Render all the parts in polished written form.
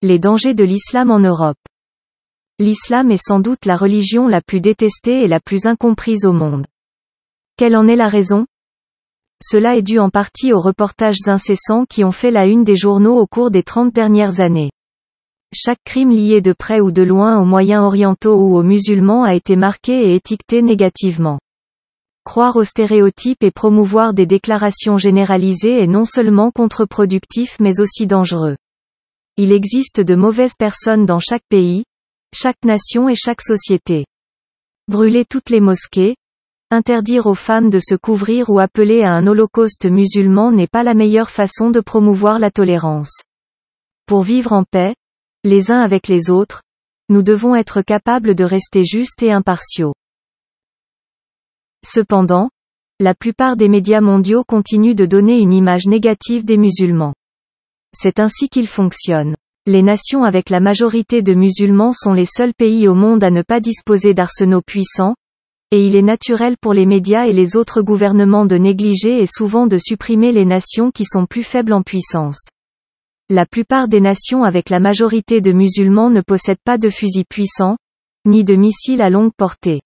Les dangers de l'islam en Europe. L'islam est sans doute la religion la plus détestée et la plus incomprise au monde. Quelle en est la raison? Cela est dû en partie aux reportages incessants qui ont fait la une des journaux au cours des 30 dernières années. Chaque crime lié de près ou de loin aux moyens orientaux ou aux musulmans a été marqué et étiqueté négativement. Croire aux stéréotypes et promouvoir des déclarations généralisées est non seulement contre-productif mais aussi dangereux. Il existe de mauvaises personnes dans chaque pays, chaque nation et chaque société. Brûler toutes les mosquées, interdire aux femmes de se couvrir ou appeler à un holocauste musulman n'est pas la meilleure façon de promouvoir la tolérance. Pour vivre en paix, les uns avec les autres, nous devons être capables de rester justes et impartiaux. Cependant, la plupart des médias mondiaux continuent de donner une image négative des musulmans. C'est ainsi qu'ils fonctionnent. Les nations avec la majorité de musulmans sont les seuls pays au monde à ne pas disposer d'arsenaux puissants, et il est naturel pour les médias et les autres gouvernements de négliger et souvent de supprimer les nations qui sont plus faibles en puissance. La plupart des nations avec la majorité de musulmans ne possèdent pas de fusils puissants, ni de missiles à longue portée.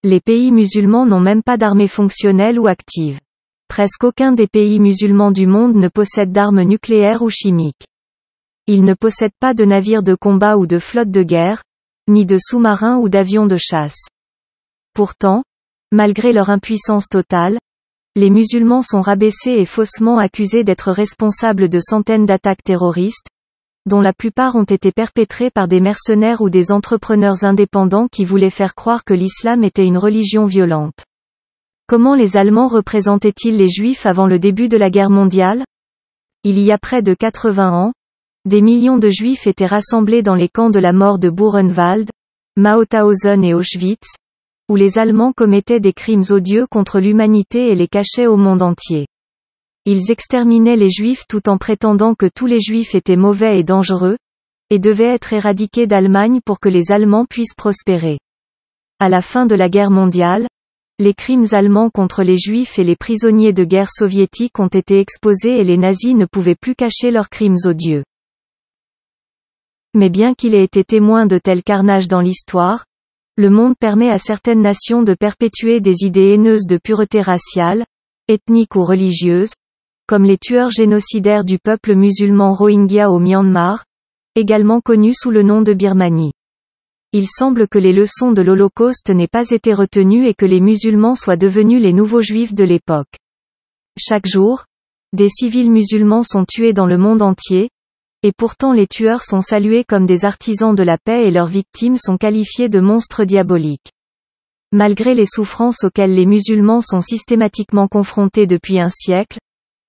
Les pays musulmans n'ont même pas d'armée fonctionnelle ou active. Presque aucun des pays musulmans du monde ne possède d'armes nucléaires ou chimiques. Ils ne possèdent pas de navires de combat ou de flottes de guerre, ni de sous-marins ou d'avions de chasse. Pourtant, malgré leur impuissance totale, les musulmans sont rabaissés et faussement accusés d'être responsables de centaines d'attaques terroristes, dont la plupart ont été perpétrées par des mercenaires ou des entrepreneurs indépendants qui voulaient faire croire que l'islam était une religion violente. Comment les Allemands représentaient-ils les Juifs avant le début de la guerre mondiale? Il y a près de 80 ans, des millions de Juifs étaient rassemblés dans les camps de la mort de Buchenwald, Mauthausen et Auschwitz, où les Allemands commettaient des crimes odieux contre l'humanité et les cachaient au monde entier. Ils exterminaient les Juifs tout en prétendant que tous les Juifs étaient mauvais et dangereux, et devaient être éradiqués d'Allemagne pour que les Allemands puissent prospérer. À la fin de la guerre mondiale, les crimes allemands contre les Juifs et les prisonniers de guerre soviétiques ont été exposés et les nazis ne pouvaient plus cacher leurs crimes odieux. Mais bien qu'il ait été témoin de tels carnages dans l'histoire, le monde permet à certaines nations de perpétuer des idées haineuses de pureté raciale, ethnique ou religieuse, comme les tueurs génocidaires du peuple musulman Rohingya au Myanmar, également connu sous le nom de Birmanie. Il semble que les leçons de l'Holocauste n'aient pas été retenues et que les musulmans soient devenus les nouveaux juifs de l'époque. Chaque jour, des civils musulmans sont tués dans le monde entier, et pourtant les tueurs sont salués comme des artisans de la paix et leurs victimes sont qualifiées de monstres diaboliques. Malgré les souffrances auxquelles les musulmans sont systématiquement confrontés depuis un siècle,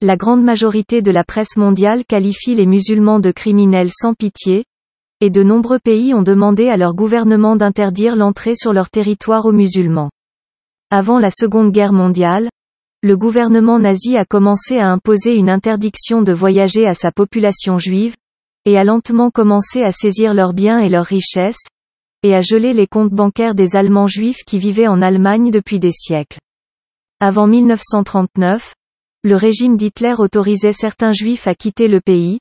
la grande majorité de la presse mondiale qualifie les musulmans de criminels sans pitié, et de nombreux pays ont demandé à leur gouvernement d'interdire l'entrée sur leur territoire aux musulmans. Avant la Seconde Guerre mondiale, le gouvernement nazi a commencé à imposer une interdiction de voyager à sa population juive, et a lentement commencé à saisir leurs biens et leurs richesses, et à geler les comptes bancaires des Allemands juifs qui vivaient en Allemagne depuis des siècles. Avant 1939, le régime d'Hitler autorisait certains juifs à quitter le pays,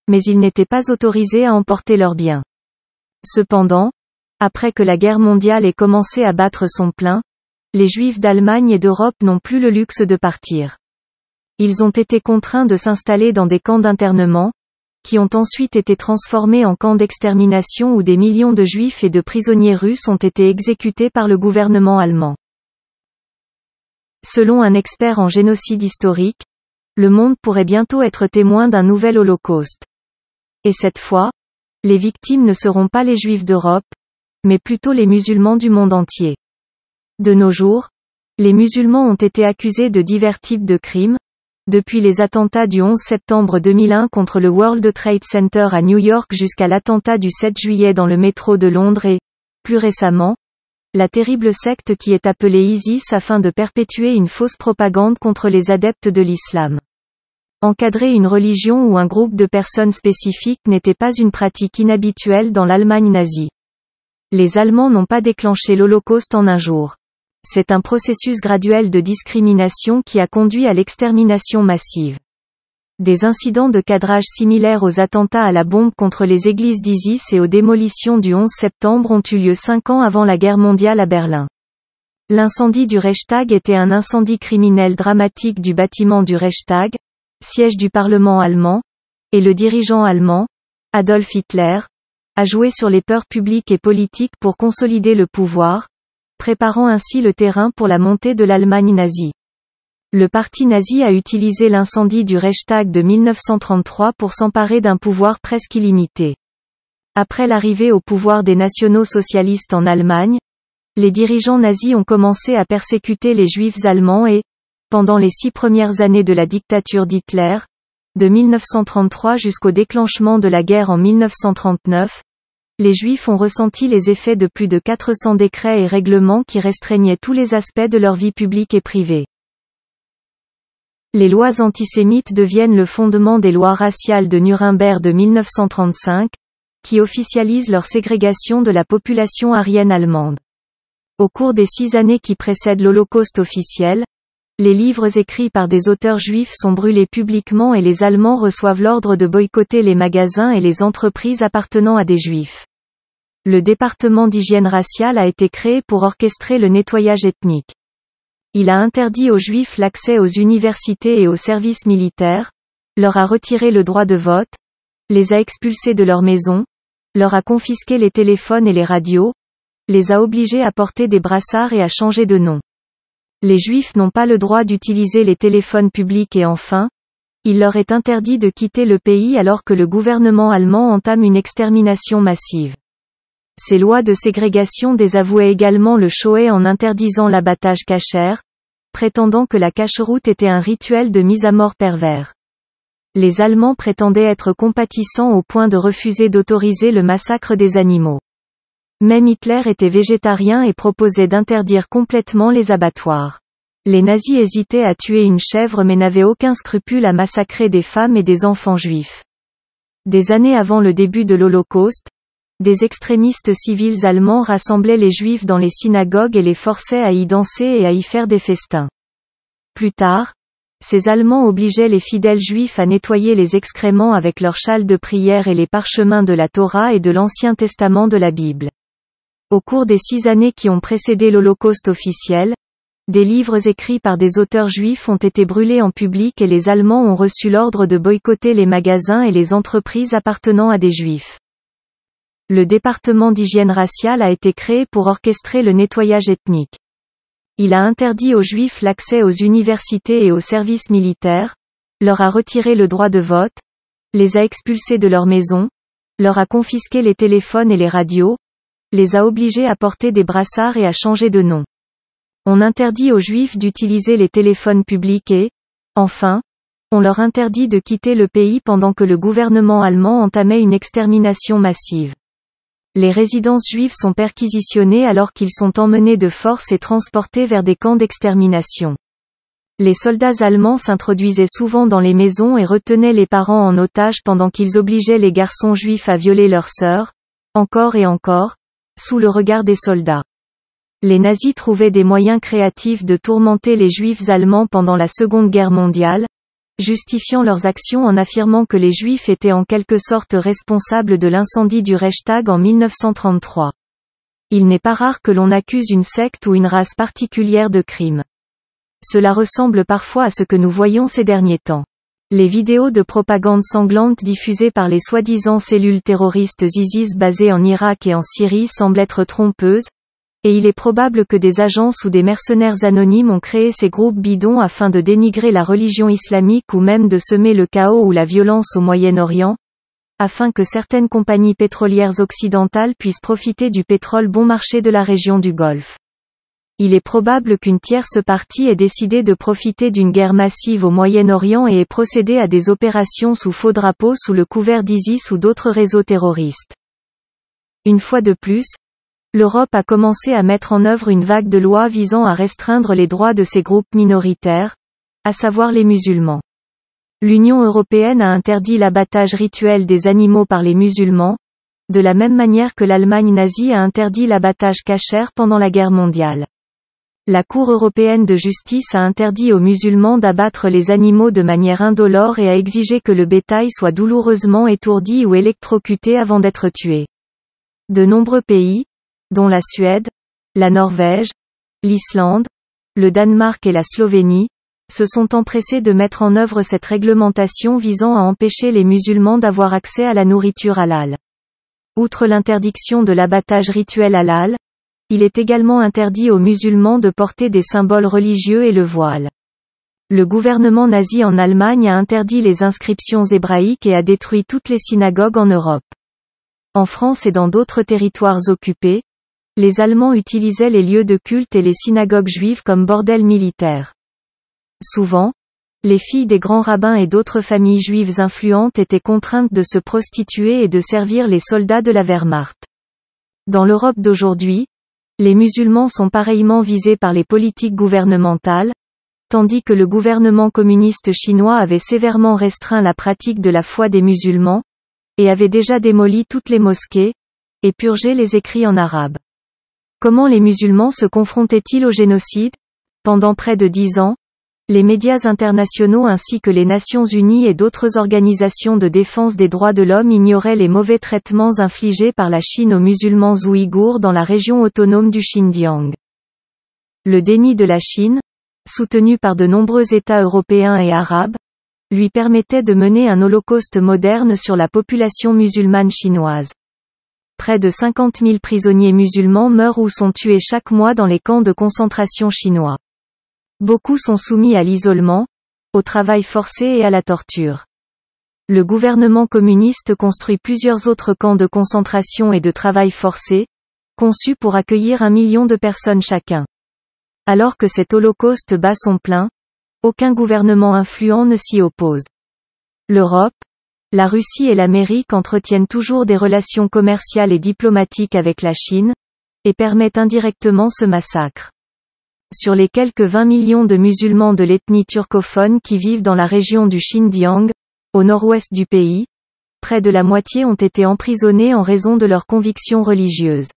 mais ils n'étaient pas autorisés à emporter leurs biens. Cependant, après que la guerre mondiale ait commencé à battre son plein, les juifs d'Allemagne et d'Europe n'ont plus le luxe de partir. Ils ont été contraints de s'installer dans des camps d'internement, qui ont ensuite été transformés en camps d'extermination où des millions de juifs et de prisonniers russes ont été exécutés par le gouvernement allemand. Selon un expert en génocide historique, le monde pourrait bientôt être témoin d'un nouvel holocauste. Et cette fois, les victimes ne seront pas les Juifs d'Europe, mais plutôt les musulmans du monde entier. De nos jours, les musulmans ont été accusés de divers types de crimes, depuis les attentats du 11 septembre 2001 contre le World Trade Center à New York jusqu'à l'attentat du 7 juillet dans le métro de Londres et, plus récemment, la terrible secte qui est appelée ISIS afin de perpétuer une fausse propagande contre les adeptes de l'islam. Encadrer une religion ou un groupe de personnes spécifiques n'était pas une pratique inhabituelle dans l'Allemagne nazie. Les Allemands n'ont pas déclenché l'Holocauste en un jour. C'est un processus graduel de discrimination qui a conduit à l'extermination massive. Des incidents de cadrage similaires aux attentats à la bombe contre les églises d'ISIS et aux démolitions du 11 septembre ont eu lieu 5 ans avant la guerre mondiale à Berlin. L'incendie du Reichstag était un incendie criminel dramatique du bâtiment du Reichstag, siège du Parlement allemand, et le dirigeant allemand, Adolf Hitler, a joué sur les peurs publiques et politiques pour consolider le pouvoir, préparant ainsi le terrain pour la montée de l'Allemagne nazie. Le parti nazi a utilisé l'incendie du Reichstag de 1933 pour s'emparer d'un pouvoir presque illimité. Après l'arrivée au pouvoir des nationaux-socialistes en Allemagne, les dirigeants nazis ont commencé à persécuter les juifs allemands et, pendant les 6 premières années de la dictature d'Hitler, de 1933 jusqu'au déclenchement de la guerre en 1939, les juifs ont ressenti les effets de plus de 400 décrets et règlements qui restreignaient tous les aspects de leur vie publique et privée. Les lois antisémites deviennent le fondement des lois raciales de Nuremberg de 1935, qui officialisent leur ségrégation de la population aryenne allemande. Au cours des 6 années qui précèdent l'Holocauste officiel, les livres écrits par des auteurs juifs sont brûlés publiquement et les Allemands reçoivent l'ordre de boycotter les magasins et les entreprises appartenant à des juifs. Le département d'hygiène raciale a été créé pour orchestrer le nettoyage ethnique. Il a interdit aux juifs l'accès aux universités et aux services militaires, leur a retiré le droit de vote, les a expulsés de leur maison, leur a confisqué les téléphones et les radios, les a obligés à porter des brassards et à changer de nom. Les Juifs n'ont pas le droit d'utiliser les téléphones publics et enfin, il leur est interdit de quitter le pays alors que le gouvernement allemand entame une extermination massive. Ces lois de ségrégation désavouaient également le Shoah en interdisant l'abattage kasher, prétendant que la cacheroute était un rituel de mise à mort pervers. Les Allemands prétendaient être compatissants au point de refuser d'autoriser le massacre des animaux. Même Hitler était végétarien et proposait d'interdire complètement les abattoirs. Les nazis hésitaient à tuer une chèvre mais n'avaient aucun scrupule à massacrer des femmes et des enfants juifs. Des années avant le début de l'Holocauste, des extrémistes civils allemands rassemblaient les juifs dans les synagogues et les forçaient à y danser et à y faire des festins. Plus tard, ces Allemands obligeaient les fidèles juifs à nettoyer les excréments avec leurs châles de prière et les parchemins de la Torah et de l'Ancien Testament de la Bible. Au cours des 6 années qui ont précédé l'Holocauste officiel, des livres écrits par des auteurs juifs ont été brûlés en public et les Allemands ont reçu l'ordre de boycotter les magasins et les entreprises appartenant à des juifs. Le département d'hygiène raciale a été créé pour orchestrer le nettoyage ethnique. Il a interdit aux juifs l'accès aux universités et aux services militaires, leur a retiré le droit de vote, les a expulsés de leur maison, leur a confisqué les téléphones et les radios, les a obligés à porter des brassards et à changer de nom. On interdit aux Juifs d'utiliser les téléphones publics et, enfin, on leur interdit de quitter le pays pendant que le gouvernement allemand entamait une extermination massive. Les résidences juives sont perquisitionnées alors qu'ils sont emmenés de force et transportés vers des camps d'extermination. Les soldats allemands s'introduisaient souvent dans les maisons et retenaient les parents en otage pendant qu'ils obligeaient les garçons juifs à violer leurs sœurs, encore et encore, sous le regard des soldats. Les nazis trouvaient des moyens créatifs de tourmenter les juifs allemands pendant la Seconde Guerre mondiale, justifiant leurs actions en affirmant que les juifs étaient en quelque sorte responsables de l'incendie du Reichstag en 1933. Il n'est pas rare que l'on accuse une secte ou une race particulière de crimes. Cela ressemble parfois à ce que nous voyons ces derniers temps. Les vidéos de propagande sanglante diffusées par les soi-disant cellules terroristes ISIS basées en Irak et en Syrie semblent être trompeuses, et il est probable que des agences ou des mercenaires anonymes ont créé ces groupes bidons afin de dénigrer la religion islamique ou même de semer le chaos ou la violence au Moyen-Orient, afin que certaines compagnies pétrolières occidentales puissent profiter du pétrole bon marché de la région du Golfe. Il est probable qu'une tierce partie ait décidé de profiter d'une guerre massive au Moyen-Orient et ait procédé à des opérations sous faux drapeau sous le couvert d'ISIS ou d'autres réseaux terroristes. Une fois de plus, l'Europe a commencé à mettre en œuvre une vague de lois visant à restreindre les droits de ces groupes minoritaires, à savoir les musulmans. L'Union européenne a interdit l'abattage rituel des animaux par les musulmans, de la même manière que l'Allemagne nazie a interdit l'abattage kasher pendant la guerre mondiale. La Cour européenne de justice a interdit aux musulmans d'abattre les animaux de manière indolore et a exigé que le bétail soit douloureusement étourdi ou électrocuté avant d'être tué. De nombreux pays, dont la Suède, la Norvège, l'Islande, le Danemark et la Slovénie, se sont empressés de mettre en œuvre cette réglementation visant à empêcher les musulmans d'avoir accès à la nourriture halal. Outre l'interdiction de l'abattage rituel halal, il est également interdit aux musulmans de porter des symboles religieux et le voile. Le gouvernement nazi en Allemagne a interdit les inscriptions hébraïques et a détruit toutes les synagogues en Europe. En France et dans d'autres territoires occupés, les Allemands utilisaient les lieux de culte et les synagogues juives comme bordels militaires. Souvent, les filles des grands rabbins et d'autres familles juives influentes étaient contraintes de se prostituer et de servir les soldats de la Wehrmacht. Dans l'Europe d'aujourd'hui, les musulmans sont pareillement visés par les politiques gouvernementales, tandis que le gouvernement communiste chinois avait sévèrement restreint la pratique de la foi des musulmans, et avait déjà démoli toutes les mosquées, et purgé les écrits en arabe. Comment les musulmans se confrontaient-ils au génocide? Pendant près de 10 ans, les médias internationaux ainsi que les Nations Unies et d'autres organisations de défense des droits de l'homme ignoraient les mauvais traitements infligés par la Chine aux musulmans ouïghours dans la région autonome du Xinjiang. Le déni de la Chine, soutenu par de nombreux États européens et arabes, lui permettait de mener un holocauste moderne sur la population musulmane chinoise. Près de 50 000 prisonniers musulmans meurent ou sont tués chaque mois dans les camps de concentration chinois. Beaucoup sont soumis à l'isolement, au travail forcé et à la torture. Le gouvernement communiste construit plusieurs autres camps de concentration et de travail forcé, conçus pour accueillir 1 million de personnes chacun. Alors que cet holocauste bat son plein, aucun gouvernement influent ne s'y oppose. L'Europe, la Russie et l'Amérique entretiennent toujours des relations commerciales et diplomatiques avec la Chine, et permettent indirectement ce massacre. Sur les quelques 20 millions de musulmans de l'ethnie turcophone qui vivent dans la région du Xinjiang, au nord-ouest du pays, près de la moitié ont été emprisonnés en raison de leurs convictions religieuses.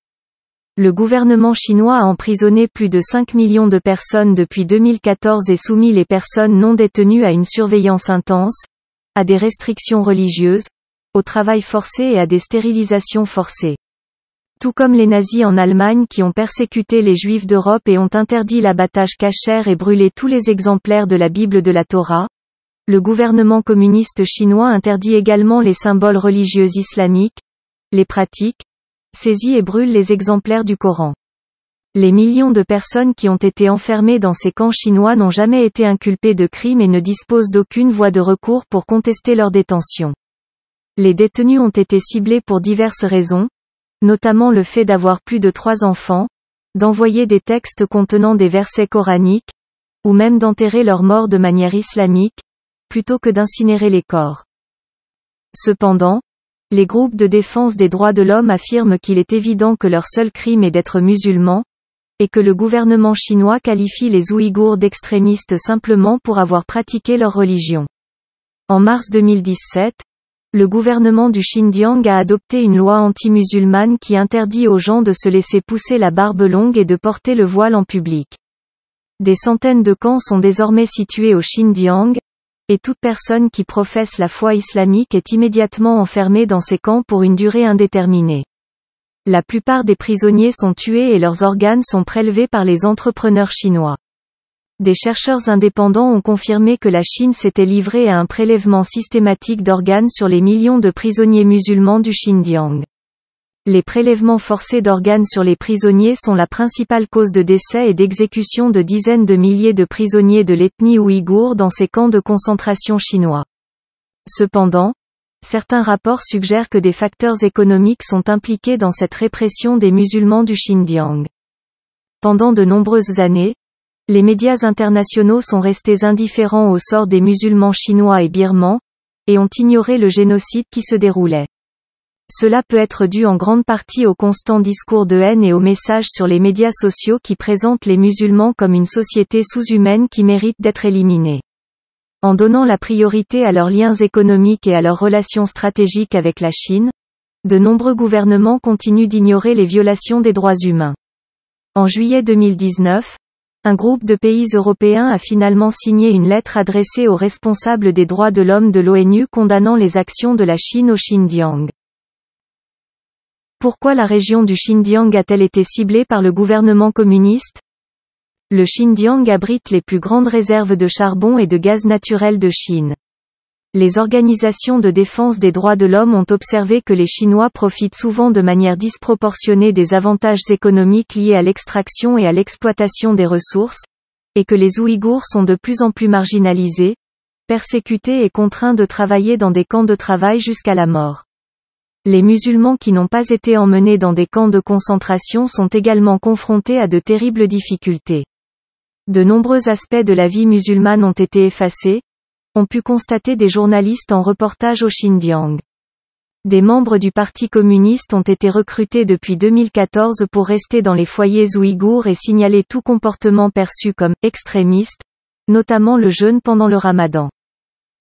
Le gouvernement chinois a emprisonné plus de 5 millions de personnes depuis 2014 et soumis les personnes non détenues à une surveillance intense, à des restrictions religieuses, au travail forcé et à des stérilisations forcées. Tout comme les nazis en Allemagne qui ont persécuté les juifs d'Europe et ont interdit l'abattage kasher et brûlé tous les exemplaires de la Bible de la Torah, le gouvernement communiste chinois interdit également les symboles religieux islamiques, les pratique, saisit et brûle les exemplaires du Coran. Les millions de personnes qui ont été enfermées dans ces camps chinois n'ont jamais été inculpées de crimes et ne disposent d'aucune voie de recours pour contester leur détention. Les détenus ont été ciblés pour diverses raisons, notamment le fait d'avoir plus de 3 enfants, d'envoyer des textes contenant des versets coraniques, ou même d'enterrer leurs morts de manière islamique, plutôt que d'incinérer les corps. Cependant, les groupes de défense des droits de l'homme affirment qu'il est évident que leur seul crime est d'être musulmans, et que le gouvernement chinois qualifie les Ouïghours d'extrémistes simplement pour avoir pratiqué leur religion. En mars 2017, le gouvernement du Xinjiang a adopté une loi anti-musulmane qui interdit aux gens de se laisser pousser la barbe longue et de porter le voile en public. Des centaines de camps sont désormais situés au Xinjiang, et toute personne qui professe la foi islamique est immédiatement enfermée dans ces camps pour une durée indéterminée. La plupart des prisonniers sont tués et leurs organes sont prélevés par les entrepreneurs chinois. Des chercheurs indépendants ont confirmé que la Chine s'était livrée à un prélèvement systématique d'organes sur les millions de prisonniers musulmans du Xinjiang. Les prélèvements forcés d'organes sur les prisonniers sont la principale cause de décès et d'exécution de dizaines de milliers de prisonniers de l'ethnie ouïghour dans ces camps de concentration chinois. Cependant, certains rapports suggèrent que des facteurs économiques sont impliqués dans cette répression des musulmans du Xinjiang. Pendant de nombreuses années, les médias internationaux sont restés indifférents au sort des musulmans chinois et birmans, et ont ignoré le génocide qui se déroulait. Cela peut être dû en grande partie au constant discours de haine et aux messages sur les médias sociaux qui présentent les musulmans comme une société sous-humaine qui mérite d'être éliminée. En donnant la priorité à leurs liens économiques et à leurs relations stratégiques avec la Chine, de nombreux gouvernements continuent d'ignorer les violations des droits humains. En juillet 2019, un groupe de pays européens a finalement signé une lettre adressée aux responsables des droits de l'homme de l'ONU condamnant les actions de la Chine au Xinjiang. Pourquoi la région du Xinjiang a-t-elle été ciblée par le gouvernement communiste? Le Xinjiang abrite les plus grandes réserves de charbon et de gaz naturel de Chine. Les organisations de défense des droits de l'homme ont observé que les Chinois profitent souvent de manière disproportionnée des avantages économiques liés à l'extraction et à l'exploitation des ressources, et que les Ouïghours sont de plus en plus marginalisés, persécutés et contraints de travailler dans des camps de travail jusqu'à la mort. Les musulmans qui n'ont pas été emmenés dans des camps de concentration sont également confrontés à de terribles difficultés. De nombreux aspects de la vie musulmane ont été effacés, ont pu constater des journalistes en reportage au Xinjiang. Des membres du Parti communiste ont été recrutés depuis 2014 pour rester dans les foyers ouïghours et signaler tout comportement perçu comme extrémiste, notamment le jeûne pendant le ramadan.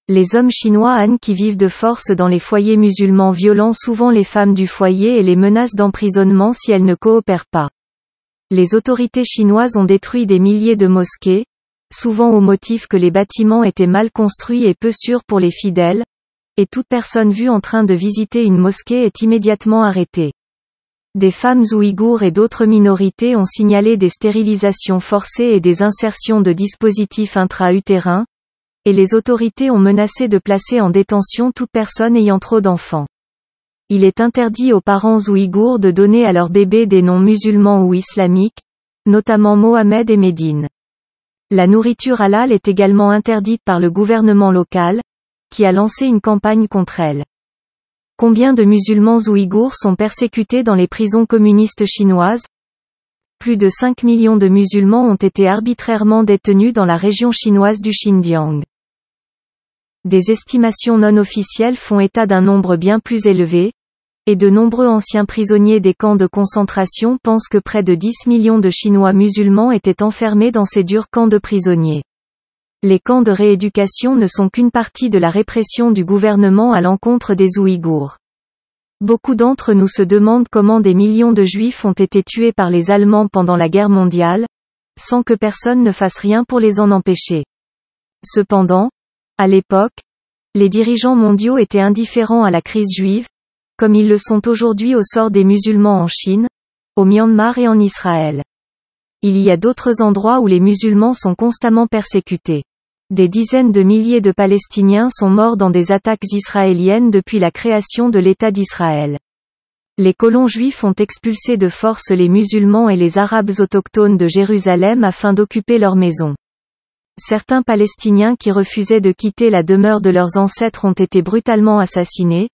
Les hommes chinois Han qui vivent de force dans les foyers musulmans violant souvent les femmes du foyer et les menacent d'emprisonnement si elles ne coopèrent pas. Les autorités chinoises ont détruit des milliers de mosquées, souvent au motif que les bâtiments étaient mal construits et peu sûrs pour les fidèles, et toute personne vue en train de visiter une mosquée est immédiatement arrêtée. Des femmes ouïghours et d'autres minorités ont signalé des stérilisations forcées et des insertions de dispositifs intra-utérins, et les autorités ont menacé de placer en détention toute personne ayant trop d'enfants. Il est interdit aux parents ouïghours de donner à leurs bébés des noms musulmans ou islamiques, notamment Mohamed et Médine. La nourriture halal est également interdite par le gouvernement local, qui a lancé une campagne contre elle. Combien de musulmans ouïghours sont persécutés dans les prisons communistes chinoises? Plus de 5 millions de musulmans ont été arbitrairement détenus dans la région chinoise du Xinjiang. Des estimations non officielles font état d'un nombre bien plus élevé, et de nombreux anciens prisonniers des camps de concentration pensent que près de 10 millions de Chinois musulmans étaient enfermés dans ces durs camps de prisonniers. Les camps de rééducation ne sont qu'une partie de la répression du gouvernement à l'encontre des Ouïghours. Beaucoup d'entre nous se demandent comment des millions de Juifs ont été tués par les Allemands pendant la guerre mondiale, sans que personne ne fasse rien pour les en empêcher. Cependant, à l'époque, les dirigeants mondiaux étaient indifférents à la crise juive, comme ils le sont aujourd'hui au sort des musulmans en Chine, au Myanmar et en Israël. Il y a d'autres endroits où les musulmans sont constamment persécutés. Des dizaines de milliers de Palestiniens sont morts dans des attaques israéliennes depuis la création de l'État d'Israël. Les colons juifs ont expulsé de force les musulmans et les Arabes autochtones de Jérusalem afin d'occuper leurs maisons. Certains Palestiniens qui refusaient de quitter la demeure de leurs ancêtres ont été brutalement assassinés,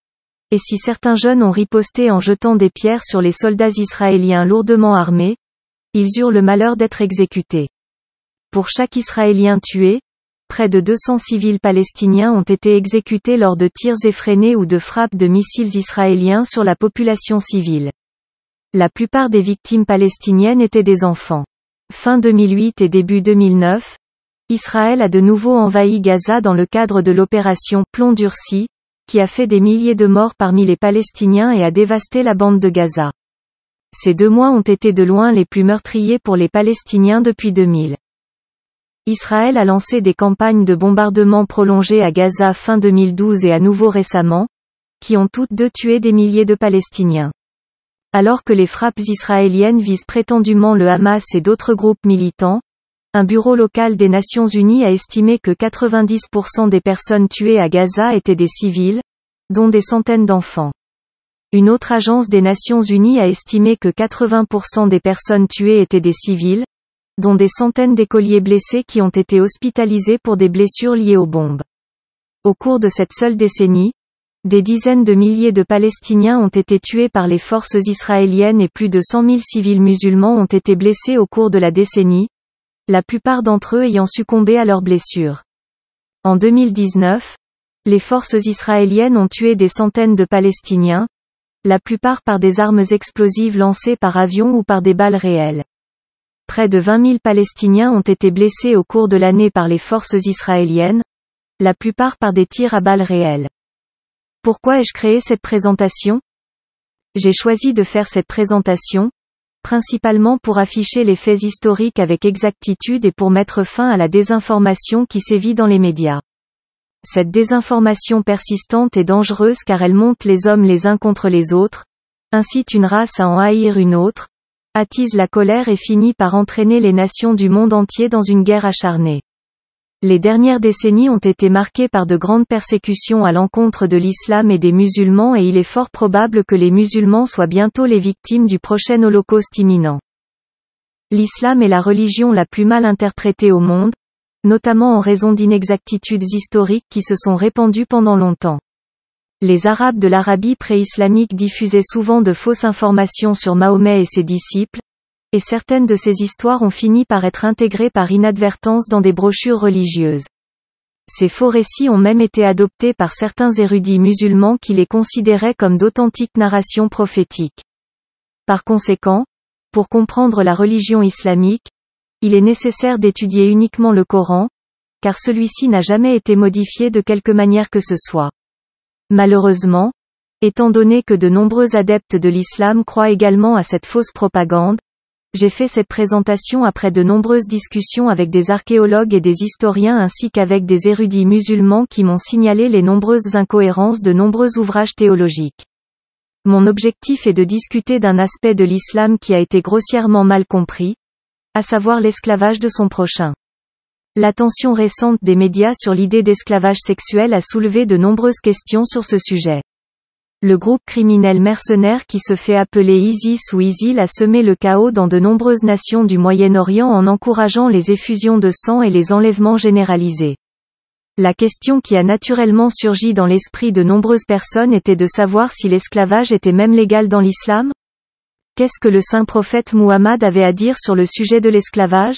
et si certains jeunes ont riposté en jetant des pierres sur les soldats israéliens lourdement armés, ils eurent le malheur d'être exécutés. Pour chaque Israélien tué, près de 200 civils palestiniens ont été exécutés lors de tirs effrénés ou de frappes de missiles israéliens sur la population civile. La plupart des victimes palestiniennes étaient des enfants. Fin 2008 et début 2009, Israël a de nouveau envahi Gaza dans le cadre de l'opération Plomb durci, qui a fait des milliers de morts parmi les Palestiniens et a dévasté la bande de Gaza. Ces 2 mois ont été de loin les plus meurtriers pour les Palestiniens depuis 2000. Israël a lancé des campagnes de bombardement prolongées à Gaza fin 2012 et à nouveau récemment, qui ont toutes deux tué des milliers de Palestiniens. Alors que les frappes israéliennes visent prétendument le Hamas et d'autres groupes militants, un bureau local des Nations Unies a estimé que 90% des personnes tuées à Gaza étaient des civils, dont des centaines d'enfants. Une autre agence des Nations Unies a estimé que 80% des personnes tuées étaient des civils, dont des centaines d'écoliers blessés qui ont été hospitalisés pour des blessures liées aux bombes. Au cours de cette seule décennie, des dizaines de milliers de Palestiniens ont été tués par les forces israéliennes et plus de 100 000 civils musulmans ont été blessés au cours de la décennie, la plupart d'entre eux ayant succombé à leurs blessures. En 2019, les forces israéliennes ont tué des centaines de Palestiniens, la plupart par des armes explosives lancées par avion ou par des balles réelles. Près de 20 000 Palestiniens ont été blessés au cours de l'année par les forces israéliennes, la plupart par des tirs à balles réelles. Pourquoi ai-je créé cette présentation? J'ai choisi de faire cette présentation, principalement pour afficher les faits historiques avec exactitude et pour mettre fin à la désinformation qui sévit dans les médias. Cette désinformation persistante est dangereuse car elle monte les hommes les uns contre les autres, incite une race à en haïr une autre, attise la colère et finit par entraîner les nations du monde entier dans une guerre acharnée. Les dernières décennies ont été marquées par de grandes persécutions à l'encontre de l'islam et des musulmans et il est fort probable que les musulmans soient bientôt les victimes du prochain holocauste imminent. L'islam est la religion la plus mal interprétée au monde, notamment en raison d'inexactitudes historiques qui se sont répandues pendant longtemps. Les Arabes de l'Arabie pré-islamique diffusaient souvent de fausses informations sur Mahomet et ses disciples, et certaines de ces histoires ont fini par être intégrées par inadvertance dans des brochures religieuses. Ces faux récits ont même été adoptés par certains érudits musulmans qui les considéraient comme d'authentiques narrations prophétiques. Par conséquent, pour comprendre la religion islamique, il est nécessaire d'étudier uniquement le Coran, car celui-ci n'a jamais été modifié de quelque manière que ce soit. Malheureusement, étant donné que de nombreux adeptes de l'islam croient également à cette fausse propagande, j'ai fait cette présentation après de nombreuses discussions avec des archéologues et des historiens ainsi qu'avec des érudits musulmans qui m'ont signalé les nombreuses incohérences de nombreux ouvrages théologiques. Mon objectif est de discuter d'un aspect de l'islam qui a été grossièrement mal compris, à savoir l'esclavage de son prochain. L'attention récente des médias sur l'idée d'esclavage sexuel a soulevé de nombreuses questions sur ce sujet. Le groupe criminel mercenaire qui se fait appeler ISIS ou ISIL a semé le chaos dans de nombreuses nations du Moyen-Orient en encourageant les effusions de sang et les enlèvements généralisés. La question qui a naturellement surgi dans l'esprit de nombreuses personnes était de savoir si l'esclavage était même légal dans l'islam. Qu'est-ce que le saint prophète Muhammad avait à dire sur le sujet de l'esclavage?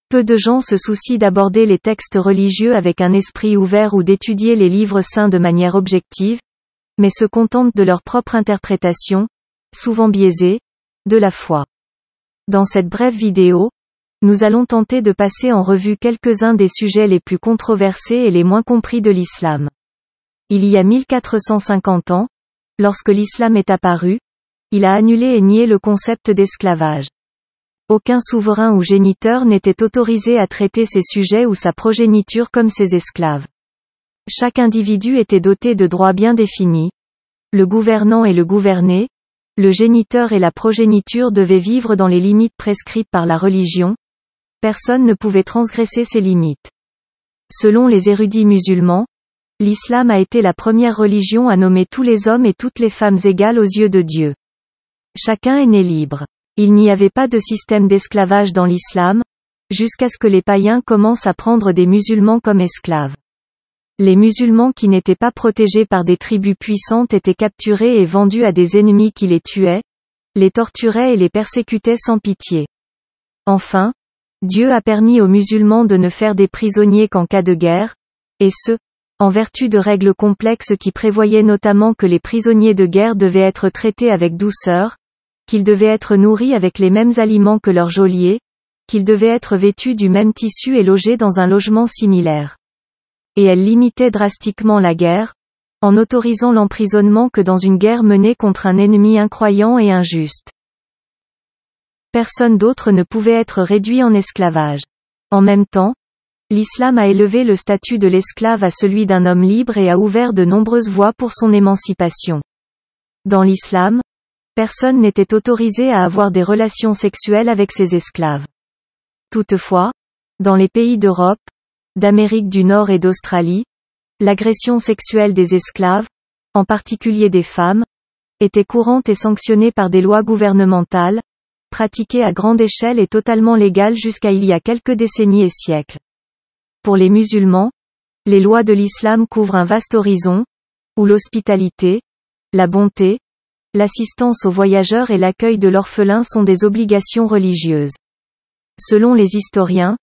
Peu de gens se soucient d'aborder les textes religieux avec un esprit ouvert ou d'étudier les livres saints de manière objective, mais se contentent de leur propre interprétation, souvent biaisée, de la foi. Dans cette brève vidéo, nous allons tenter de passer en revue quelques-uns des sujets les plus controversés et les moins compris de l'islam. Il y a 1450 ans, lorsque l'islam est apparu, il a annulé et nié le concept d'esclavage. Aucun souverain ou géniteur n'était autorisé à traiter ses sujets ou sa progéniture comme ses esclaves. Chaque individu était doté de droits bien définis. Le gouvernant et le gouverné, le géniteur et la progéniture devaient vivre dans les limites prescrites par la religion. Personne ne pouvait transgresser ces limites. Selon les érudits musulmans, l'islam a été la première religion à nommer tous les hommes et toutes les femmes égales aux yeux de Dieu. Chacun est né libre. Il n'y avait pas de système d'esclavage dans l'islam, jusqu'à ce que les païens commencent à prendre des musulmans comme esclaves. Les musulmans qui n'étaient pas protégés par des tribus puissantes étaient capturés et vendus à des ennemis qui les tuaient, les torturaient et les persécutaient sans pitié. Enfin, Dieu a permis aux musulmans de ne faire des prisonniers qu'en cas de guerre, et ce, en vertu de règles complexes qui prévoyaient notamment que les prisonniers de guerre devaient être traités avec douceur, qu'ils devaient être nourris avec les mêmes aliments que leurs geôliers, qu'ils devaient être vêtus du même tissu et logés dans un logement similaire. Et elle limitait drastiquement la guerre, en autorisant l'emprisonnement que dans une guerre menée contre un ennemi incroyant et injuste. Personne d'autre ne pouvait être réduit en esclavage. En même temps, l'islam a élevé le statut de l'esclave à celui d'un homme libre et a ouvert de nombreuses voies pour son émancipation. Dans l'islam, personne n'était autorisé à avoir des relations sexuelles avec ses esclaves. Toutefois, dans les pays d'Europe, d'Amérique du Nord et d'Australie, l'agression sexuelle des esclaves, en particulier des femmes, était courante et sanctionnée par des lois gouvernementales, pratiquée à grande échelle et totalement légale jusqu'à il y a quelques décennies et siècles. Pour les musulmans, les lois de l'islam couvrent un vaste horizon, où l'hospitalité, la bonté, l'assistance aux voyageurs et l'accueil de l'orphelin sont des obligations religieuses. Selon les historiens,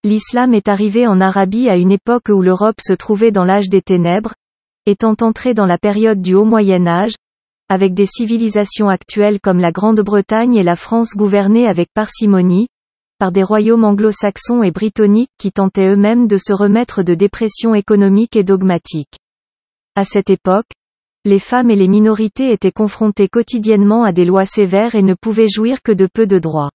l'islam est arrivé en Arabie à une époque où l'Europe se trouvait dans l'âge des ténèbres, étant entrée dans la période du Haut Moyen Âge, avec des civilisations actuelles comme la Grande-Bretagne et la France gouvernées avec parcimonie, par des royaumes anglo-saxons et britanniques qui tentaient eux-mêmes de se remettre de dépression économique et dogmatique. À cette époque, les femmes et les minorités étaient confrontées quotidiennement à des lois sévères et ne pouvaient jouir que de peu de droits.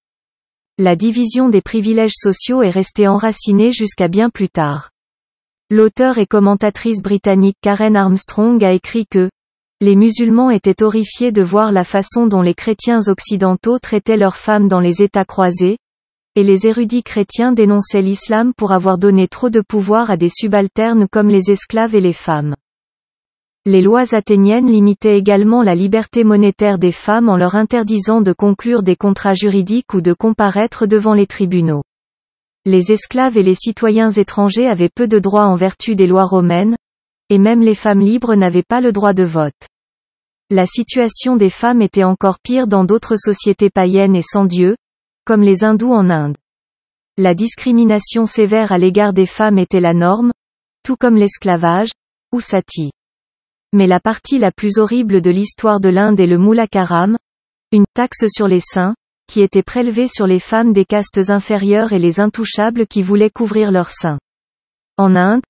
La division des privilèges sociaux est restée enracinée jusqu'à bien plus tard. L'auteure et commentatrice britannique Karen Armstrong a écrit que les musulmans étaient horrifiés de voir la façon dont les chrétiens occidentaux traitaient leurs femmes dans les États croisés, et les érudits chrétiens dénonçaient l'islam pour avoir donné trop de pouvoir à des subalternes comme les esclaves et les femmes. Les lois athéniennes limitaient également la liberté monétaire des femmes en leur interdisant de conclure des contrats juridiques ou de comparaître devant les tribunaux. Les esclaves et les citoyens étrangers avaient peu de droits en vertu des lois romaines, et même les femmes libres n'avaient pas le droit de vote. La situation des femmes était encore pire dans d'autres sociétés païennes et sans Dieu, comme les hindous en Inde. La discrimination sévère à l'égard des femmes était la norme, tout comme l'esclavage, ou sati. Mais la partie la plus horrible de l'histoire de l'Inde est le mulakaram, une taxe sur les seins, qui était prélevée sur les femmes des castes inférieures et les intouchables qui voulaient couvrir leurs seins. En Inde,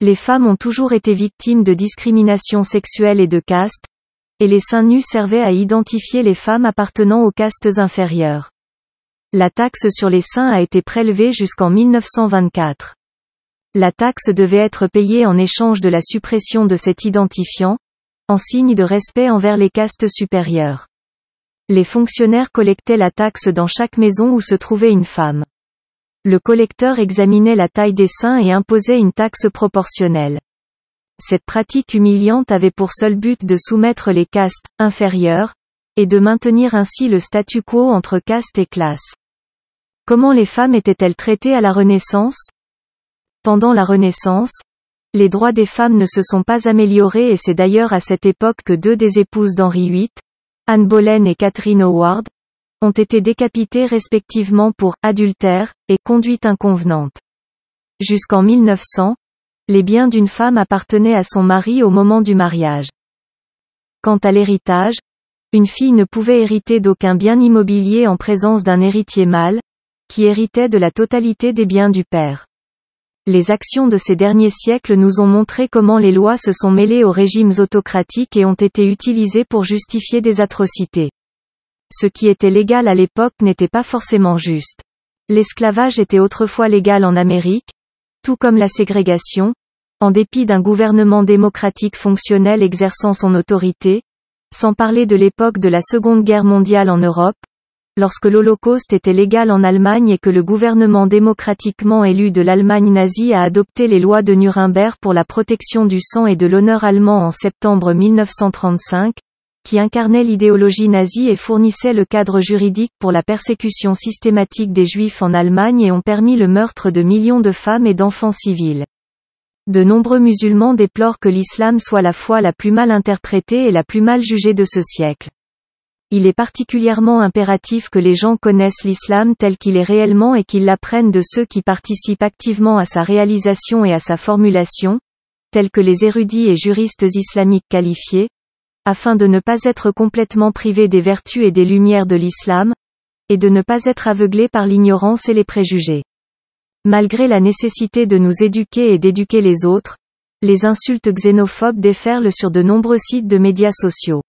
les femmes ont toujours été victimes de discrimination sexuelle et de caste, et les seins nus servaient à identifier les femmes appartenant aux castes inférieures. La taxe sur les seins a été prélevée jusqu'en 1924. La taxe devait être payée en échange de la suppression de cet identifiant, en signe de respect envers les castes supérieures. Les fonctionnaires collectaient la taxe dans chaque maison où se trouvait une femme. Le collecteur examinait la taille des seins et imposait une taxe proportionnelle. Cette pratique humiliante avait pour seul but de soumettre les castes inférieures, et de maintenir ainsi le statu quo entre castes et classes. Comment les femmes étaient-elles traitées à la Renaissance ? Pendant la Renaissance, les droits des femmes ne se sont pas améliorés et c'est d'ailleurs à cette époque que deux des épouses d'Henri VIII, Anne Boleyn et Catherine Howard, ont été décapitées respectivement pour adultère et conduite inconvenante. Jusqu'en 1900, les biens d'une femme appartenaient à son mari au moment du mariage. Quant à l'héritage, une fille ne pouvait hériter d'aucun bien immobilier en présence d'un héritier mâle, qui héritait de la totalité des biens du père. Les actions de ces derniers siècles nous ont montré comment les lois se sont mêlées aux régimes autocratiques et ont été utilisées pour justifier des atrocités. Ce qui était légal à l'époque n'était pas forcément juste. L'esclavage était autrefois légal en Amérique, tout comme la ségrégation, en dépit d'un gouvernement démocratique fonctionnel exerçant son autorité, sans parler de l'époque de la Seconde Guerre mondiale en Europe, lorsque l'Holocauste était légal en Allemagne et que le gouvernement démocratiquement élu de l'Allemagne nazie a adopté les lois de Nuremberg pour la protection du sang et de l'honneur allemand en septembre 1935, qui incarnaient l'idéologie nazie et fournissaient le cadre juridique pour la persécution systématique des Juifs en Allemagne et ont permis le meurtre de millions de femmes et d'enfants civils. De nombreux musulmans déplorent que l'islam soit la foi la plus mal interprétée et la plus mal jugée de ce siècle. Il est particulièrement impératif que les gens connaissent l'islam tel qu'il est réellement et qu'ils l'apprennent de ceux qui participent activement à sa réalisation et à sa formulation, tels que les érudits et juristes islamiques qualifiés, afin de ne pas être complètement privés des vertus et des lumières de l'islam, et de ne pas être aveuglés par l'ignorance et les préjugés. Malgré la nécessité de nous éduquer et d'éduquer les autres, les insultes xénophobes déferlent sur de nombreux sites de médias sociaux.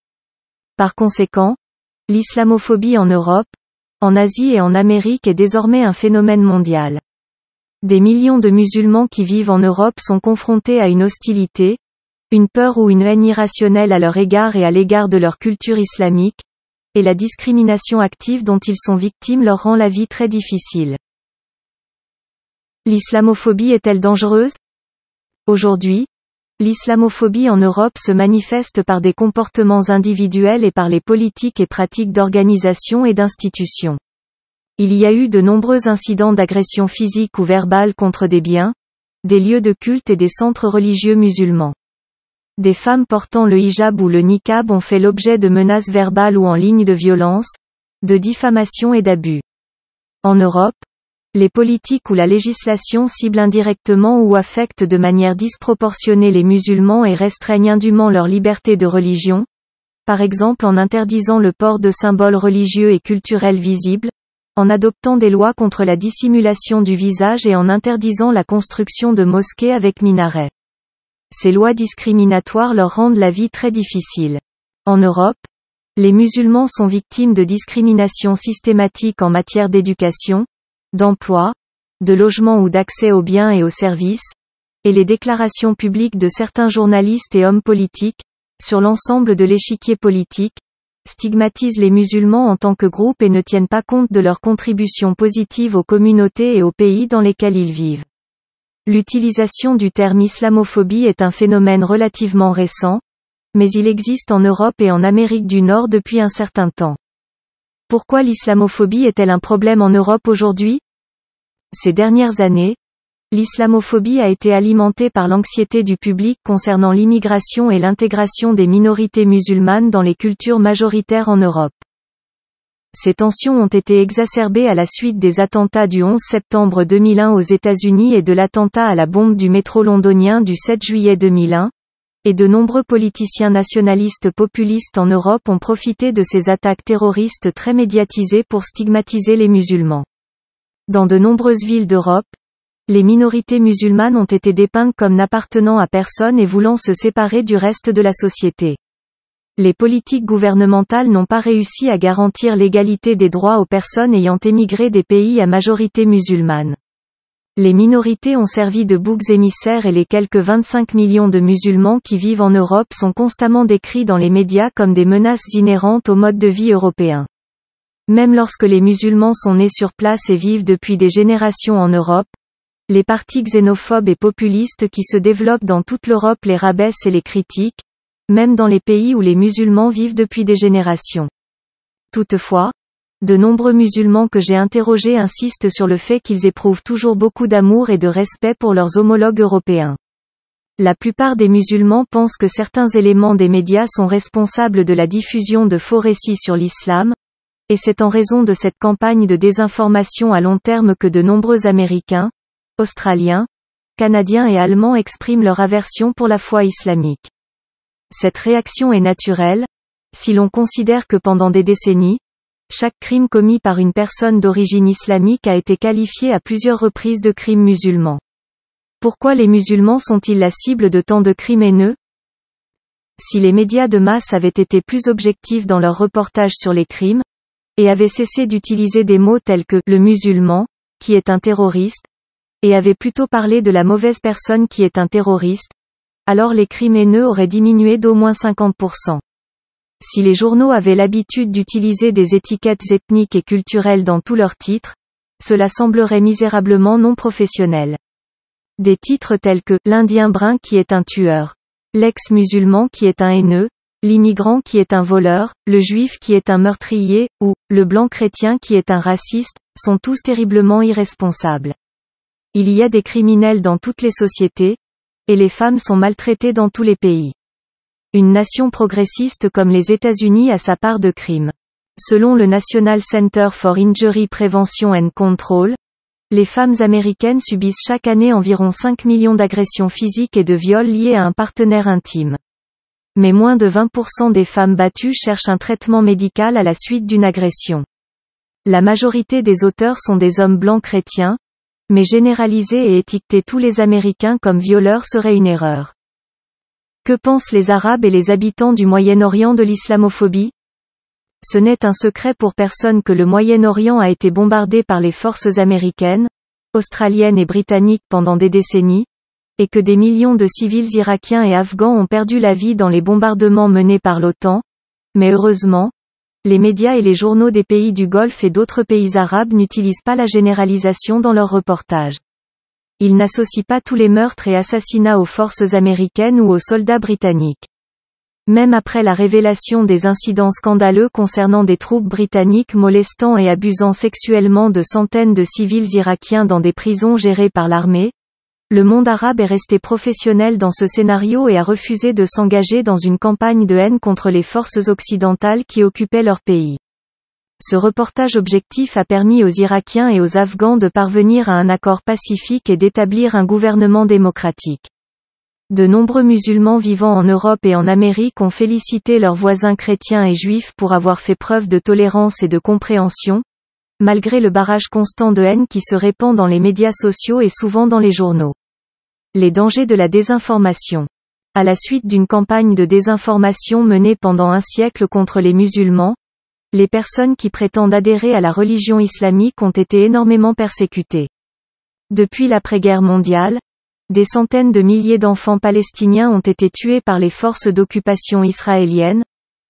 Par conséquent, l'islamophobie en Europe, en Asie et en Amérique est désormais un phénomène mondial. Des millions de musulmans qui vivent en Europe sont confrontés à une hostilité, une peur ou une haine irrationnelle à leur égard et à l'égard de leur culture islamique, et la discrimination active dont ils sont victimes leur rend la vie très difficile. L'islamophobie est-elle dangereuse ? Aujourd'hui, l'islamophobie en Europe se manifeste par des comportements individuels et par les politiques et pratiques d'organisation et d'institutions. Il y a eu de nombreux incidents d'agression physique ou verbale contre des biens, des lieux de culte et des centres religieux musulmans. Des femmes portant le hijab ou le niqab ont fait l'objet de menaces verbales ou en ligne de violence, de diffamation et d'abus. En Europe, les politiques ou la législation ciblent indirectement ou affectent de manière disproportionnée les musulmans et restreignent indûment leur liberté de religion, par exemple en interdisant le port de symboles religieux et culturels visibles, en adoptant des lois contre la dissimulation du visage et en interdisant la construction de mosquées avec minarets. Ces lois discriminatoires leur rendent la vie très difficile. En Europe, les musulmans sont victimes de discriminations systématiques en matière d'éducation, d'emploi, de logement ou d'accès aux biens et aux services, et les déclarations publiques de certains journalistes et hommes politiques, sur l'ensemble de l'échiquier politique, stigmatisent les musulmans en tant que groupe et ne tiennent pas compte de leur contribution positive aux communautés et aux pays dans lesquels ils vivent. L'utilisation du terme islamophobie est un phénomène relativement récent, mais il existe en Europe et en Amérique du Nord depuis un certain temps. Pourquoi l'islamophobie est-elle un problème en Europe aujourd'hui? Ces dernières années, l'islamophobie a été alimentée par l'anxiété du public concernant l'immigration et l'intégration des minorités musulmanes dans les cultures majoritaires en Europe. Ces tensions ont été exacerbées à la suite des attentats du 11 septembre 2001 aux États-Unis et de l'attentat à la bombe du métro londonien du 7 juillet 2001, et de nombreux politiciens nationalistes populistes en Europe ont profité de ces attaques terroristes très médiatisées pour stigmatiser les musulmans. Dans de nombreuses villes d'Europe, les minorités musulmanes ont été dépeintes comme n'appartenant à personne et voulant se séparer du reste de la société. Les politiques gouvernementales n'ont pas réussi à garantir l'égalité des droits aux personnes ayant émigré des pays à majorité musulmane. Les minorités ont servi de boucs émissaires et les quelques 25 millions de musulmans qui vivent en Europe sont constamment décrits dans les médias comme des menaces inhérentes au mode de vie européen. Même lorsque les musulmans sont nés sur place et vivent depuis des générations en Europe, les partis xénophobes et populistes qui se développent dans toute l'Europe les rabaissent et les critiquent, même dans les pays où les musulmans vivent depuis des générations. Toutefois, de nombreux musulmans que j'ai interrogés insistent sur le fait qu'ils éprouvent toujours beaucoup d'amour et de respect pour leurs homologues européens. La plupart des musulmans pensent que certains éléments des médias sont responsables de la diffusion de faux récits sur l'islam, et c'est en raison de cette campagne de désinformation à long terme que de nombreux Américains, Australiens, Canadiens et Allemands expriment leur aversion pour la foi islamique. Cette réaction est naturelle, si l'on considère que pendant des décennies, chaque crime commis par une personne d'origine islamique a été qualifié à plusieurs reprises de crime musulman. Pourquoi les musulmans sont-ils la cible de tant de crimes haineux? Si les médias de masse avaient été plus objectifs dans leurs reportages sur les crimes, et avaient cessé d'utiliser des mots tels que « le musulman », qui est un terroriste, et avaient plutôt parlé de la mauvaise personne qui est un terroriste, alors les crimes haineux auraient diminué d'au moins 50%. Si les journaux avaient l'habitude d'utiliser des étiquettes ethniques et culturelles dans tous leurs titres, cela semblerait misérablement non professionnel. Des titres tels que « l'Indien brun qui est un tueur »,« l'ex-musulman qui est un haineux », « l'immigrant qui est un voleur »,« le juif qui est un meurtrier » ou « le blanc chrétien qui est un raciste » sont tous terriblement irresponsables. Il y a des criminels dans toutes les sociétés, et les femmes sont maltraitées dans tous les pays. Une nation progressiste comme les États-Unis a sa part de crimes. Selon le National Center for Injury Prevention and Control, les femmes américaines subissent chaque année environ 5 millions d'agressions physiques et de viols liés à un partenaire intime. Mais moins de 20% des femmes battues cherchent un traitement médical à la suite d'une agression. La majorité des auteurs sont des hommes blancs chrétiens, mais généraliser et étiqueter tous les Américains comme violeurs serait une erreur. Que pensent les Arabes et les habitants du Moyen-Orient de l'islamophobie? Ce n'est un secret pour personne que le Moyen-Orient a été bombardé par les forces américaines, australiennes et britanniques pendant des décennies, et que des millions de civils irakiens et afghans ont perdu la vie dans les bombardements menés par l'OTAN, mais heureusement, les médias et les journaux des pays du Golfe et d'autres pays arabes n'utilisent pas la généralisation dans leurs reportages. Ils n'associent pas tous les meurtres et assassinats aux forces américaines ou aux soldats britanniques. Même après la révélation des incidents scandaleux concernant des troupes britanniques molestant et abusant sexuellement de centaines de civils irakiens dans des prisons gérées par l'armée, le monde arabe est resté professionnel dans ce scénario et a refusé de s'engager dans une campagne de haine contre les forces occidentales qui occupaient leur pays. Ce reportage objectif a permis aux Irakiens et aux Afghans de parvenir à un accord pacifique et d'établir un gouvernement démocratique. De nombreux musulmans vivant en Europe et en Amérique ont félicité leurs voisins chrétiens et juifs pour avoir fait preuve de tolérance et de compréhension, malgré le barrage constant de haine qui se répand dans les médias sociaux et souvent dans les journaux. Les dangers de la désinformation. À la suite d'une campagne de désinformation menée pendant un siècle contre les musulmans, les personnes qui prétendent adhérer à la religion islamique ont été énormément persécutées. Depuis l'après-guerre mondiale, des centaines de milliers d'enfants palestiniens ont été tués par les forces d'occupation israéliennes,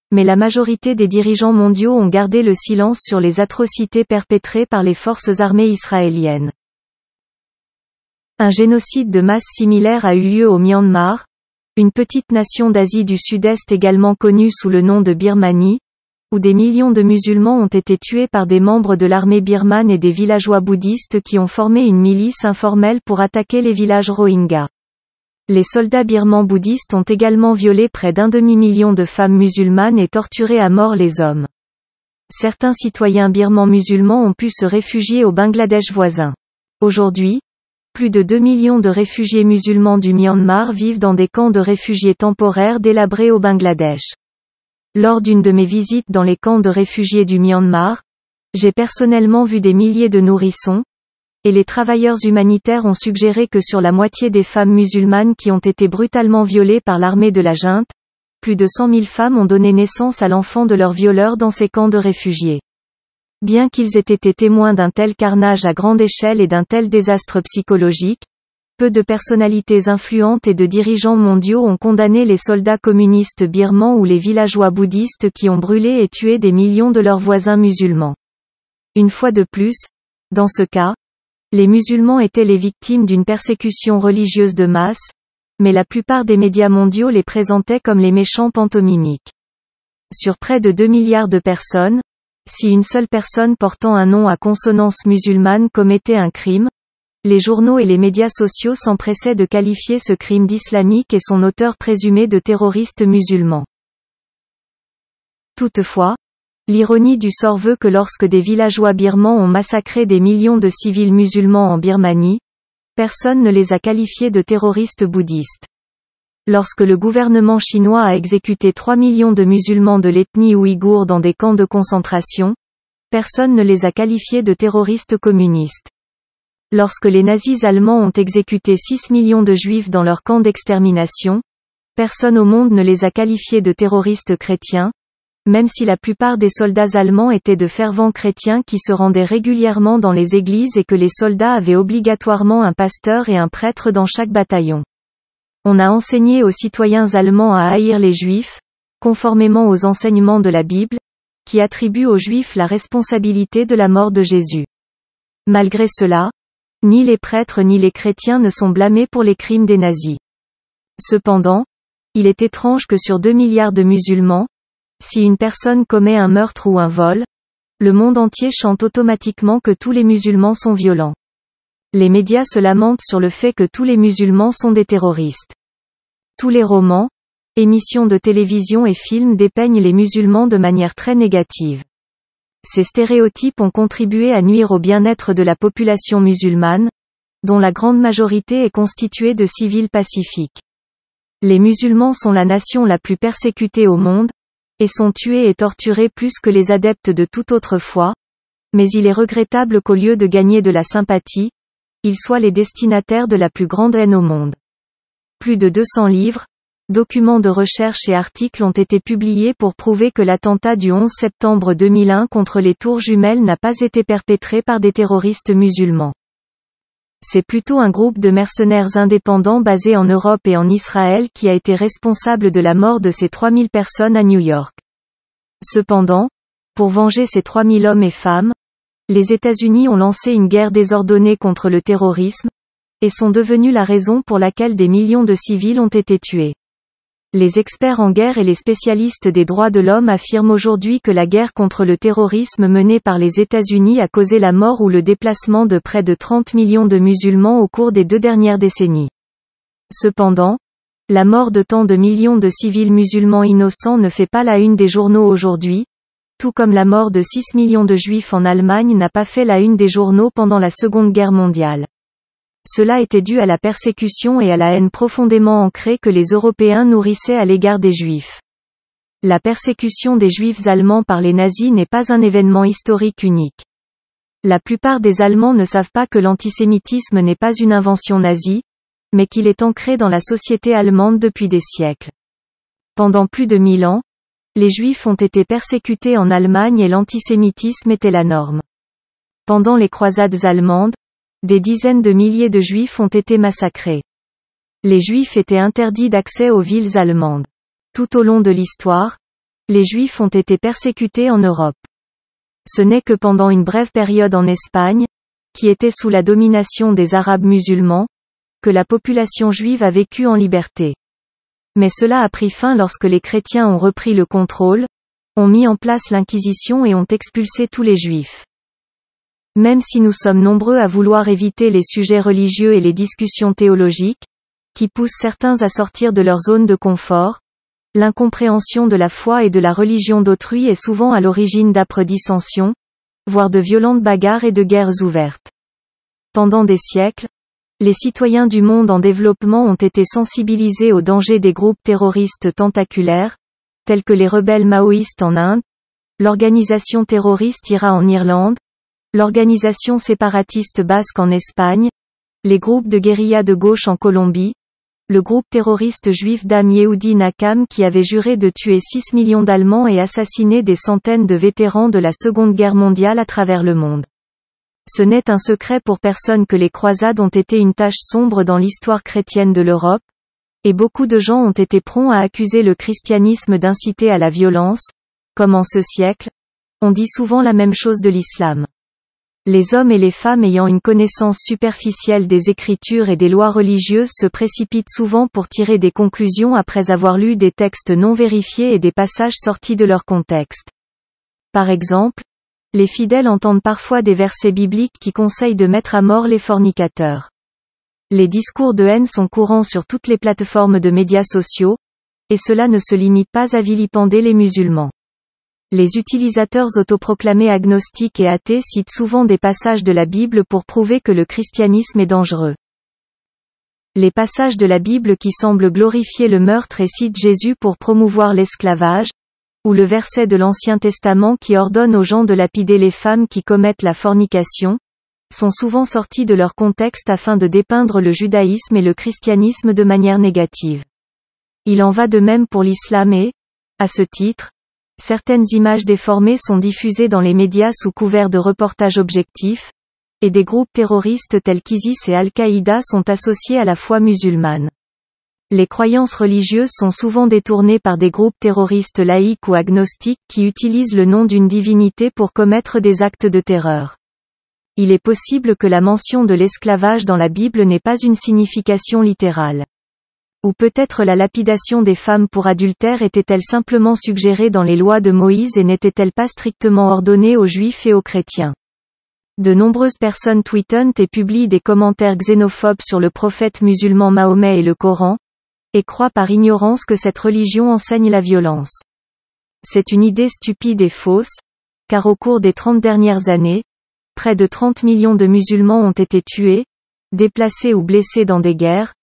mais la majorité des dirigeants mondiaux ont gardé le silence sur les atrocités perpétrées par les forces armées israéliennes. Un génocide de masse similaire a eu lieu au Myanmar, une petite nation d'Asie du Sud-Est également connue sous le nom de Birmanie, où des millions de musulmans ont été tués par des membres de l'armée birmane et des villageois bouddhistes qui ont formé une milice informelle pour attaquer les villages Rohingyas. Les soldats birmans bouddhistes ont également violé près d'un demi-million de femmes musulmanes et torturé à mort les hommes. Certains citoyens birmans musulmans ont pu se réfugier au Bangladesh voisin. Aujourd'hui, plus de 2 millions de réfugiés musulmans du Myanmar vivent dans des camps de réfugiés temporaires délabrés au Bangladesh. Lors d'une de mes visites dans les camps de réfugiés du Myanmar, j'ai personnellement vu des milliers de nourrissons, et les travailleurs humanitaires ont suggéré que sur la moitié des femmes musulmanes qui ont été brutalement violées par l'armée de la junte, plus de 100 000 femmes ont donné naissance à l'enfant de leurs violeurs dans ces camps de réfugiés. Bien qu'ils aient été témoins d'un tel carnage à grande échelle et d'un tel désastre psychologique, peu de personnalités influentes et de dirigeants mondiaux ont condamné les soldats communistes birmans ou les villageois bouddhistes qui ont brûlé et tué des millions de leurs voisins musulmans. Une fois de plus, dans ce cas, les musulmans étaient les victimes d'une persécution religieuse de masse, mais la plupart des médias mondiaux les présentaient comme les méchants pantomimiques. Sur près de 2 milliards de personnes, si une seule personne portant un nom à consonance musulmane commettait un crime, les journaux et les médias sociaux s'empressaient de qualifier ce crime d'islamique et son auteur présumé de terroriste musulman. Toutefois, l'ironie du sort veut que lorsque des villageois birmans ont massacré des millions de civils musulmans en Birmanie, personne ne les a qualifiés de terroristes bouddhistes. Lorsque le gouvernement chinois a exécuté 3 millions de musulmans de l'ethnie ouïghour dans des camps de concentration, personne ne les a qualifiés de terroristes communistes. Lorsque les nazis allemands ont exécuté 6 millions de juifs dans leur camp d'extermination, personne au monde ne les a qualifiés de terroristes chrétiens, même si la plupart des soldats allemands étaient de fervents chrétiens qui se rendaient régulièrement dans les églises et que les soldats avaient obligatoirement un pasteur et un prêtre dans chaque bataillon. On a enseigné aux citoyens allemands à haïr les juifs, conformément aux enseignements de la Bible, qui attribuent aux juifs la responsabilité de la mort de Jésus. Malgré cela, ni les prêtres ni les chrétiens ne sont blâmés pour les crimes des nazis. Cependant, il est étrange que sur 2 milliards de musulmans, si une personne commet un meurtre ou un vol, le monde entier chante automatiquement que tous les musulmans sont violents. Les médias se lamentent sur le fait que tous les musulmans sont des terroristes. Tous les romans, émissions de télévision et films dépeignent les musulmans de manière très négative. Ces stéréotypes ont contribué à nuire au bien-être de la population musulmane, dont la grande majorité est constituée de civils pacifiques. Les musulmans sont la nation la plus persécutée au monde, et sont tués et torturés plus que les adeptes de toute autre foi, mais il est regrettable qu'au lieu de gagner de la sympathie, ils soient les destinataires de la plus grande haine au monde. Plus de 200 livres, documents de recherche et articles ont été publiés pour prouver que l'attentat du 11 septembre 2001 contre les tours jumelles n'a pas été perpétré par des terroristes musulmans. C'est plutôt un groupe de mercenaires indépendants basés en Europe et en Israël qui a été responsable de la mort de ces 3000 personnes à New York. Cependant, pour venger ces 3000 hommes et femmes, les États-Unis ont lancé une guerre désordonnée contre le terrorisme, et sont devenus la raison pour laquelle des millions de civils ont été tués. Les experts en guerre et les spécialistes des droits de l'homme affirment aujourd'hui que la guerre contre le terrorisme menée par les États-Unis a causé la mort ou le déplacement de près de 30 millions de musulmans au cours des 2 dernières décennies. Cependant, la mort de tant de millions de civils musulmans innocents ne fait pas la une des journaux aujourd'hui, tout comme la mort de 6 millions de juifs en Allemagne n'a pas fait la une des journaux pendant la Seconde Guerre mondiale. Cela était dû à la persécution et à la haine profondément ancrée que les Européens nourrissaient à l'égard des Juifs. La persécution des Juifs allemands par les nazis n'est pas un événement historique unique. La plupart des Allemands ne savent pas que l'antisémitisme n'est pas une invention nazie, mais qu'il est ancré dans la société allemande depuis des siècles. Pendant plus de 1000 ans, les Juifs ont été persécutés en Allemagne et l'antisémitisme était la norme. Pendant les croisades allemandes, des dizaines de milliers de Juifs ont été massacrés. Les Juifs étaient interdits d'accès aux villes allemandes. Tout au long de l'histoire, les Juifs ont été persécutés en Europe. Ce n'est que pendant une brève période en Espagne, qui était sous la domination des Arabes musulmans, que la population juive a vécu en liberté. Mais cela a pris fin lorsque les chrétiens ont repris le contrôle, ont mis en place l'Inquisition et ont expulsé tous les Juifs. Même si nous sommes nombreux à vouloir éviter les sujets religieux et les discussions théologiques, qui poussent certains à sortir de leur zone de confort, l'incompréhension de la foi et de la religion d'autrui est souvent à l'origine d'âpres dissensions, voire de violentes bagarres et de guerres ouvertes. Pendant des siècles, les citoyens du monde en développement ont été sensibilisés aux dangers des groupes terroristes tentaculaires, tels que les rebelles maoïstes en Inde, l'organisation terroriste IRA en Irlande, l'organisation séparatiste basque en Espagne, les groupes de guérilla de gauche en Colombie, le groupe terroriste juif Dam Yehudi Nakam qui avait juré de tuer 6 millions d'Allemands et assassiner des centaines de vétérans de la Seconde Guerre mondiale à travers le monde. Ce n'est un secret pour personne que les croisades ont été une tache sombre dans l'histoire chrétienne de l'Europe, et beaucoup de gens ont été prompts à accuser le christianisme d'inciter à la violence, comme en ce siècle, on dit souvent la même chose de l'islam. Les hommes et les femmes ayant une connaissance superficielle des Écritures et des lois religieuses se précipitent souvent pour tirer des conclusions après avoir lu des textes non vérifiés et des passages sortis de leur contexte. Par exemple, les fidèles entendent parfois des versets bibliques qui conseillent de mettre à mort les fornicateurs. Les discours de haine sont courants sur toutes les plateformes de médias sociaux, et cela ne se limite pas à vilipender les musulmans. Les utilisateurs autoproclamés agnostiques et athées citent souvent des passages de la Bible pour prouver que le christianisme est dangereux. Les passages de la Bible qui semblent glorifier le meurtre et citent Jésus pour promouvoir l'esclavage, ou le verset de l'Ancien Testament qui ordonne aux gens de lapider les femmes qui commettent la fornication, sont souvent sortis de leur contexte afin de dépeindre le judaïsme et le christianisme de manière négative. Il en va de même pour l'islam et, à ce titre, certaines images déformées sont diffusées dans les médias sous couvert de reportages objectifs, et des groupes terroristes tels qu'ISIS et Al-Qaïda sont associés à la foi musulmane. Les croyances religieuses sont souvent détournées par des groupes terroristes laïques ou agnostiques qui utilisent le nom d'une divinité pour commettre des actes de terreur. Il est possible que la mention de l'esclavage dans la Bible n'ait pas une signification littérale. Ou peut-être la lapidation des femmes pour adultère était-elle simplement suggérée dans les lois de Moïse et n'était-elle pas strictement ordonnée aux Juifs et aux chrétiens. De nombreuses personnes tweetent et publient des commentaires xénophobes sur le prophète musulman Mahomet et le Coran, et croient par ignorance que cette religion enseigne la violence. C'est une idée stupide et fausse, car au cours des 30 dernières années, près de 30 millions de musulmans ont été tués, déplacés ou blessés dans des guerres,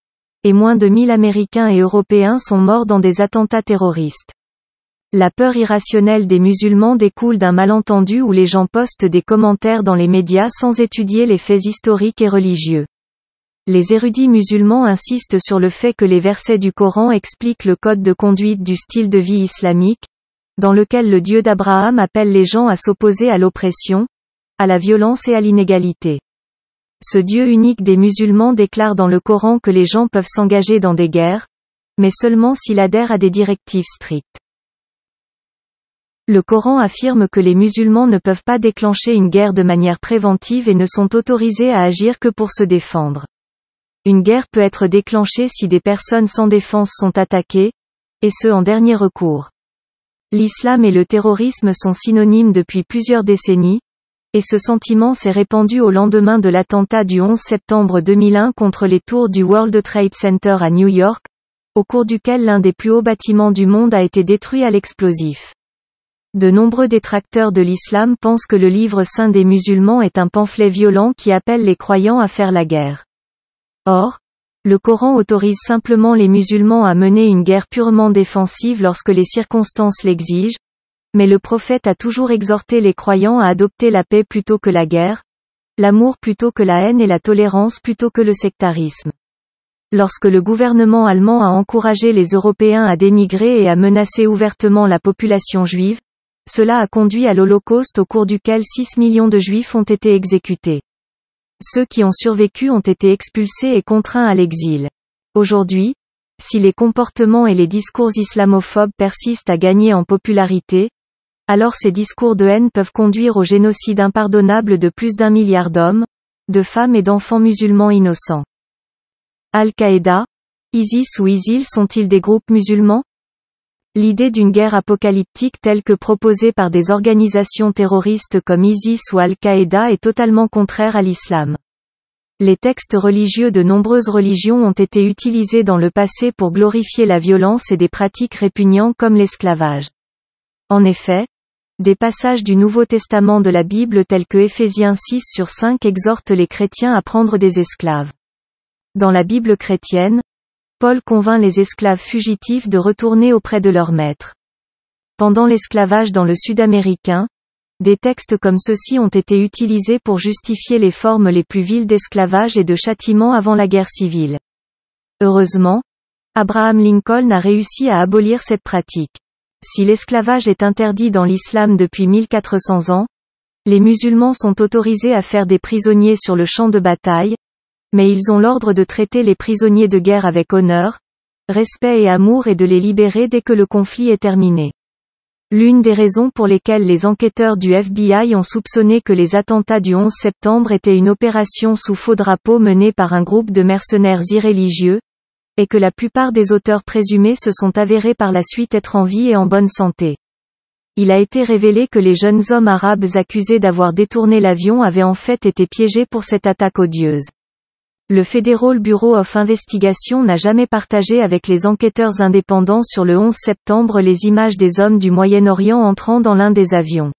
et moins de 1000 Américains et Européens sont morts dans des attentats terroristes. La peur irrationnelle des musulmans découle d'un malentendu où les gens postent des commentaires dans les médias sans étudier les faits historiques et religieux. Les érudits musulmans insistent sur le fait que les versets du Coran expliquent le code de conduite du style de vie islamique, dans lequel le Dieu d'Abraham appelle les gens à s'opposer à l'oppression, à la violence et à l'inégalité. Ce Dieu unique des musulmans déclare dans le Coran que les gens peuvent s'engager dans des guerres, mais seulement s'ils adhèrent à des directives strictes. Le Coran affirme que les musulmans ne peuvent pas déclencher une guerre de manière préventive et ne sont autorisés à agir que pour se défendre. Une guerre peut être déclenchée si des personnes sans défense sont attaquées, et ce en dernier recours. L'islam et le terrorisme sont synonymes depuis plusieurs décennies, et ce sentiment s'est répandu au lendemain de l'attentat du 11 septembre 2001 contre les tours du World Trade Center à New York, au cours duquel l'un des plus hauts bâtiments du monde a été détruit à l'explosif. De nombreux détracteurs de l'islam pensent que le livre saint des musulmans est un pamphlet violent qui appelle les croyants à faire la guerre. Or, le Coran autorise simplement les musulmans à mener une guerre purement défensive lorsque les circonstances l'exigent, mais le prophète a toujours exhorté les croyants à adopter la paix plutôt que la guerre, l'amour plutôt que la haine et la tolérance plutôt que le sectarisme. Lorsque le gouvernement allemand a encouragé les Européens à dénigrer et à menacer ouvertement la population juive, cela a conduit à l'Holocauste au cours duquel 6 millions de Juifs ont été exécutés. Ceux qui ont survécu ont été expulsés et contraints à l'exil. Aujourd'hui, si les comportements et les discours islamophobes persistent à gagner en popularité, alors ces discours de haine peuvent conduire au génocide impardonnable de plus d'1 milliard d'hommes, de femmes et d'enfants musulmans innocents. Al-Qaïda, ISIS ou ISIL sont-ils des groupes musulmans? L'idée d'une guerre apocalyptique telle que proposée par des organisations terroristes comme ISIS ou Al-Qaïda est totalement contraire à l'islam. Les textes religieux de nombreuses religions ont été utilisés dans le passé pour glorifier la violence et des pratiques répugnantes comme l'esclavage. En effet, des passages du Nouveau Testament de la Bible tels que Éphésiens 6/5 exhortent les chrétiens à prendre des esclaves. Dans la Bible chrétienne, Paul convainc les esclaves fugitifs de retourner auprès de leur maître. Pendant l'esclavage dans le Sud-américain, des textes comme ceux-ci ont été utilisés pour justifier les formes les plus viles d'esclavage et de châtiment avant la guerre civile. Heureusement, Abraham Lincoln a réussi à abolir cette pratique. Si l'esclavage est interdit dans l'islam depuis 1400 ans, les musulmans sont autorisés à faire des prisonniers sur le champ de bataille, mais ils ont l'ordre de traiter les prisonniers de guerre avec honneur, respect et amour et de les libérer dès que le conflit est terminé. L'une des raisons pour lesquelles les enquêteurs du FBI ont soupçonné que les attentats du 11 septembre étaient une opération sous faux drapeau menée par un groupe de mercenaires irréligieux, est que la plupart des auteurs présumés se sont avérés par la suite être en vie et en bonne santé. Il a été révélé que les jeunes hommes arabes accusés d'avoir détourné l'avion avaient en fait été piégés pour cette attaque odieuse. Le Federal Bureau of Investigation n'a jamais partagé avec les enquêteurs indépendants sur le 11 septembre les images des hommes du Moyen-Orient entrant dans l'un des avions.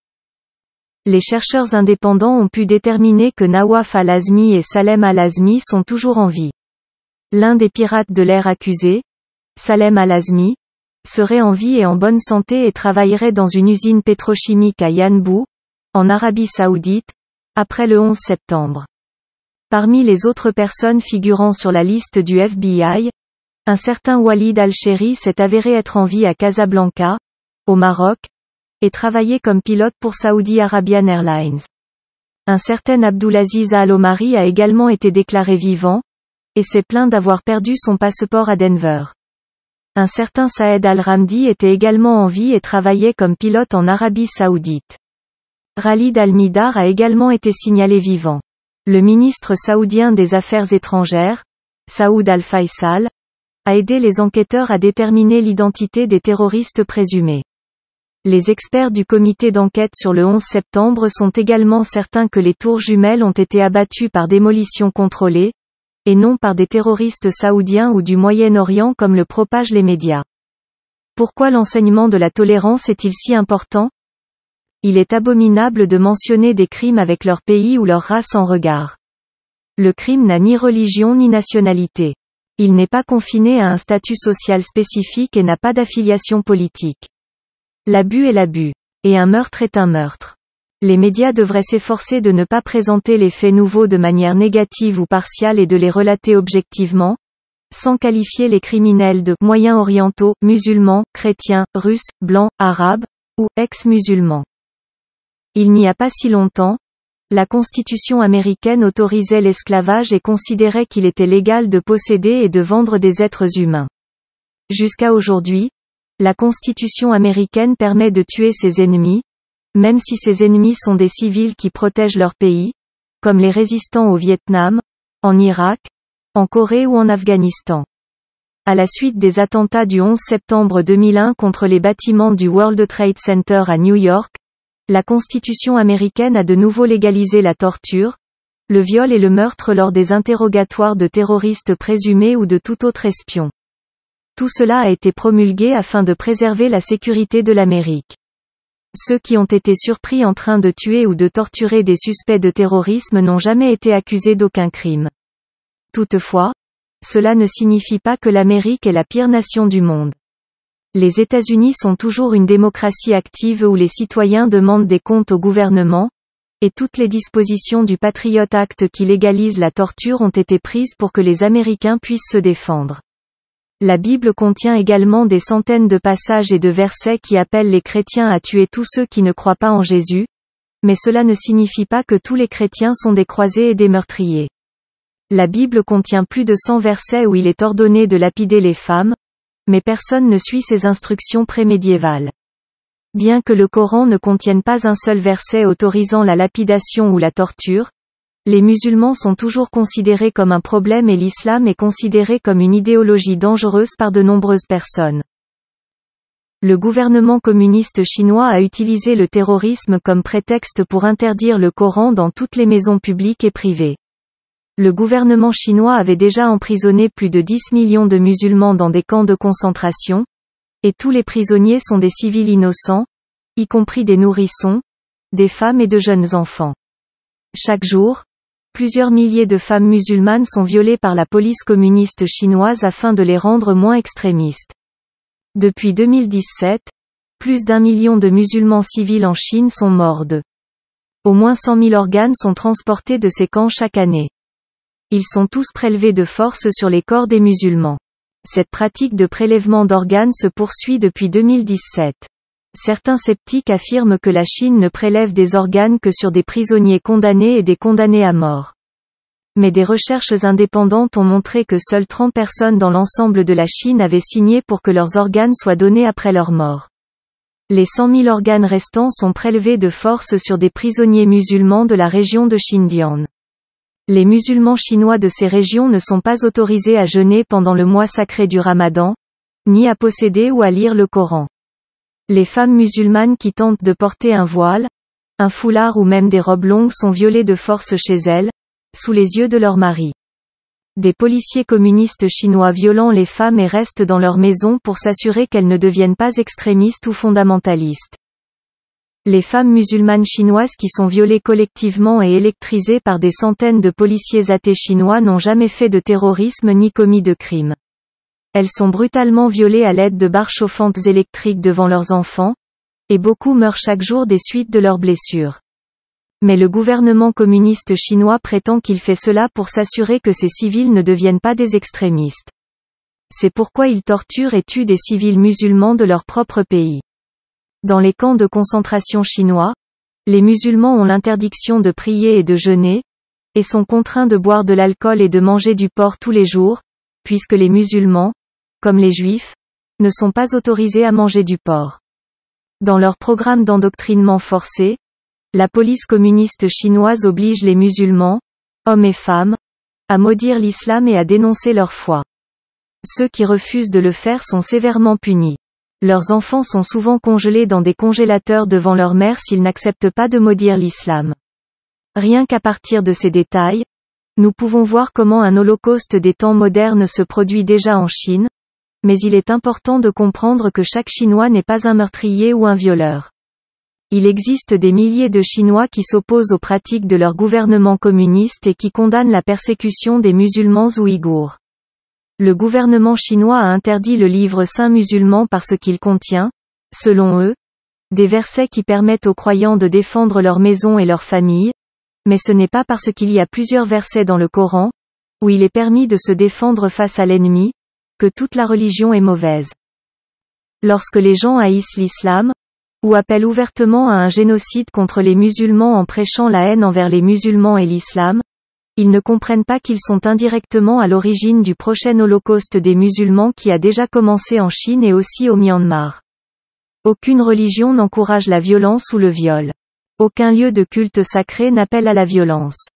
Les chercheurs indépendants ont pu déterminer que Nawaf al-Azmi et Salem al-Azmi sont toujours en vie. L'un des pirates de l'air accusés, Salem al-Azmi, serait en vie et en bonne santé et travaillerait dans une usine pétrochimique à Yanbu, en Arabie Saoudite, après le 11 septembre. Parmi les autres personnes figurant sur la liste du FBI, un certain Walid al-Shéri s'est avéré être en vie à Casablanca, au Maroc, et travaillait comme pilote pour Saudi Arabian Airlines. Un certain Abdulaziz al-Omari a également été déclaré vivant, et s'est plaint d'avoir perdu son passeport à Denver. Un certain Saed al-Ramdi était également en vie et travaillait comme pilote en Arabie Saoudite. Khalid al-Midar a également été signalé vivant. Le ministre saoudien des Affaires étrangères, Saoud al-Faisal, a aidé les enquêteurs à déterminer l'identité des terroristes présumés. Les experts du comité d'enquête sur le 11 septembre sont également certains que les tours jumelles ont été abattues par démolition contrôlée, et non par des terroristes saoudiens ou du Moyen-Orient comme le propagent les médias. Pourquoi l'enseignement de la tolérance est-il si important? Il est abominable de mentionner des crimes avec leur pays ou leur race en regard. Le crime n'a ni religion ni nationalité. Il n'est pas confiné à un statut social spécifique et n'a pas d'affiliation politique. L'abus est l'abus. Et un meurtre est un meurtre. Les médias devraient s'efforcer de ne pas présenter les faits nouveaux de manière négative ou partiale et de les relater objectivement, sans qualifier les criminels de moyen-orientaux, musulmans, chrétiens, russes, blancs, arabes, ou ex-musulmans. Il n'y a pas si longtemps, la Constitution américaine autorisait l'esclavage et considérait qu'il était légal de posséder et de vendre des êtres humains. Jusqu'à aujourd'hui, la Constitution américaine permet de tuer ses ennemis, même si ces ennemis sont des civils qui protègent leur pays, comme les résistants au Vietnam, en Irak, en Corée ou en Afghanistan. À la suite des attentats du 11 septembre 2001 contre les bâtiments du World Trade Center à New York, la Constitution américaine a de nouveau légalisé la torture, le viol et le meurtre lors des interrogatoires de terroristes présumés ou de tout autre espion. Tout cela a été promulgué afin de préserver la sécurité de l'Amérique. Ceux qui ont été surpris en train de tuer ou de torturer des suspects de terrorisme n'ont jamais été accusés d'aucun crime. Toutefois, cela ne signifie pas que l'Amérique est la pire nation du monde. Les États-Unis sont toujours une démocratie active où les citoyens demandent des comptes au gouvernement, et toutes les dispositions du Patriot Act qui légalise la torture ont été prises pour que les Américains puissent se défendre. La Bible contient également des centaines de passages et de versets qui appellent les chrétiens à tuer tous ceux qui ne croient pas en Jésus, mais cela ne signifie pas que tous les chrétiens sont des croisés et des meurtriers. La Bible contient plus de 100 versets où il est ordonné de lapider les femmes, mais personne ne suit ces instructions prémédiévales. Bien que le Coran ne contienne pas un seul verset autorisant la lapidation ou la torture, les musulmans sont toujours considérés comme un problème et l'islam est considéré comme une idéologie dangereuse par de nombreuses personnes. Le gouvernement communiste chinois a utilisé le terrorisme comme prétexte pour interdire le Coran dans toutes les maisons publiques et privées. Le gouvernement chinois avait déjà emprisonné plus de 10 millions de musulmans dans des camps de concentration, et tous les prisonniers sont des civils innocents, y compris des nourrissons, des femmes et de jeunes enfants. Chaque jour, plusieurs milliers de femmes musulmanes sont violées par la police communiste chinoise afin de les rendre moins extrémistes. Depuis 2017, plus d'1 million de musulmans civils en Chine sont morts de. Au moins 100 000 organes sont transportés de ces camps chaque année. Ils sont tous prélevés de force sur les corps des musulmans. Cette pratique de prélèvement d'organes se poursuit depuis 2017. Certains sceptiques affirment que la Chine ne prélève des organes que sur des prisonniers condamnés et des condamnés à mort. Mais des recherches indépendantes ont montré que seules 30 personnes dans l'ensemble de la Chine avaient signé pour que leurs organes soient donnés après leur mort. Les 100 000 organes restants sont prélevés de force sur des prisonniers musulmans de la région de Xinjiang. Les musulmans chinois de ces régions ne sont pas autorisés à jeûner pendant le mois sacré du Ramadan, ni à posséder ou à lire le Coran. Les femmes musulmanes qui tentent de porter un voile, un foulard ou même des robes longues sont violées de force chez elles, sous les yeux de leur mari. Des policiers communistes chinois violentent les femmes et restent dans leur maison pour s'assurer qu'elles ne deviennent pas extrémistes ou fondamentalistes. Les femmes musulmanes chinoises qui sont violées collectivement et électrisées par des centaines de policiers athées chinois n'ont jamais fait de terrorisme ni commis de crime. Elles sont brutalement violées à l'aide de barres chauffantes électriques devant leurs enfants, et beaucoup meurent chaque jour des suites de leurs blessures. Mais le gouvernement communiste chinois prétend qu'il fait cela pour s'assurer que ces civils ne deviennent pas des extrémistes. C'est pourquoi ils torturent et tuent des civils musulmans de leur propre pays. Dans les camps de concentration chinois, les musulmans ont l'interdiction de prier et de jeûner, et sont contraints de boire de l'alcool et de manger du porc tous les jours, puisque les musulmans, comme les juifs, ne sont pas autorisés à manger du porc. Dans leur programme d'endoctrinement forcé, la police communiste chinoise oblige les musulmans, hommes et femmes, à maudire l'islam et à dénoncer leur foi. Ceux qui refusent de le faire sont sévèrement punis. Leurs enfants sont souvent congelés dans des congélateurs devant leur mère s'ils n'acceptent pas de maudire l'islam. Rien qu'à partir de ces détails, nous pouvons voir comment un holocauste des temps modernes se produit déjà en Chine, mais il est important de comprendre que chaque Chinois n'est pas un meurtrier ou un violeur. Il existe des milliers de Chinois qui s'opposent aux pratiques de leur gouvernement communiste et qui condamnent la persécution des musulmans ouïghours. Le gouvernement chinois a interdit le livre saint musulman parce qu'il contient, selon eux, des versets qui permettent aux croyants de défendre leur maison et leur famille, mais ce n'est pas parce qu'il y a plusieurs versets dans le Coran, où il est permis de se défendre face à l'ennemi, que toute la religion est mauvaise. Lorsque les gens haïssent l'islam, ou appellent ouvertement à un génocide contre les musulmans en prêchant la haine envers les musulmans et l'islam, ils ne comprennent pas qu'ils sont indirectement à l'origine du prochain holocauste des musulmans qui a déjà commencé en Chine et aussi au Myanmar. Aucune religion n'encourage la violence ou le viol. Aucun lieu de culte sacré n'appelle à la violence.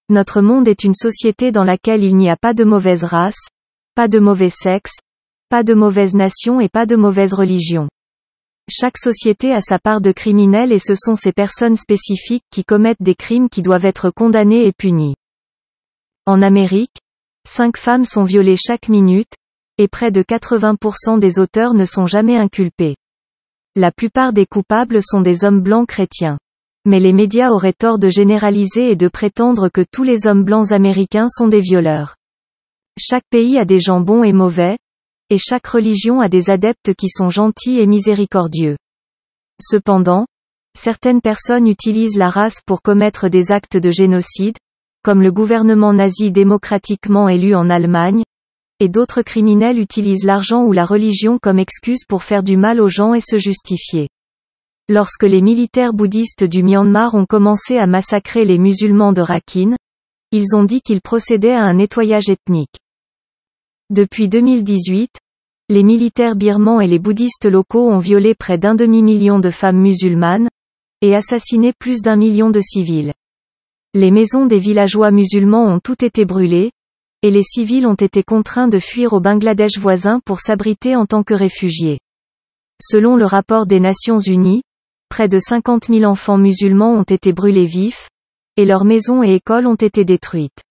Notre monde est une société dans laquelle il n'y a pas de mauvaise race, pas de mauvais sexe, pas de mauvaise nation et pas de mauvaise religion. Chaque société a sa part de criminels et ce sont ces personnes spécifiques qui commettent des crimes qui doivent être condamnés et punis. En Amérique, 5 femmes sont violées chaque minute, et près de 80% des auteurs ne sont jamais inculpés. La plupart des coupables sont des hommes blancs chrétiens. Mais les médias auraient tort de généraliser et de prétendre que tous les hommes blancs américains sont des violeurs. Chaque pays a des gens bons et mauvais, et chaque religion a des adeptes qui sont gentils et miséricordieux. Cependant, Certaines personnes utilisent la race pour commettre des actes de génocide, comme le gouvernement nazi démocratiquement élu en Allemagne, et d'autres criminels utilisent l'argent ou la religion comme excuse pour faire du mal aux gens et se justifier. Lorsque les militaires bouddhistes du Myanmar ont commencé à massacrer les musulmans de Rakhine, ils ont dit qu'ils procédaient à un nettoyage ethnique. Depuis 2018, les militaires birmans et les bouddhistes locaux ont violé près d'un demi-million de femmes musulmanes, et assassiné plus d'1 million de civils. Les maisons des villageois musulmans ont toutes été brûlées, et les civils ont été contraints de fuir au Bangladesh voisin pour s'abriter en tant que réfugiés. Selon le rapport des Nations Unies, près de 50 000 enfants musulmans ont été brûlés vifs, et leurs maisons et écoles ont été détruites.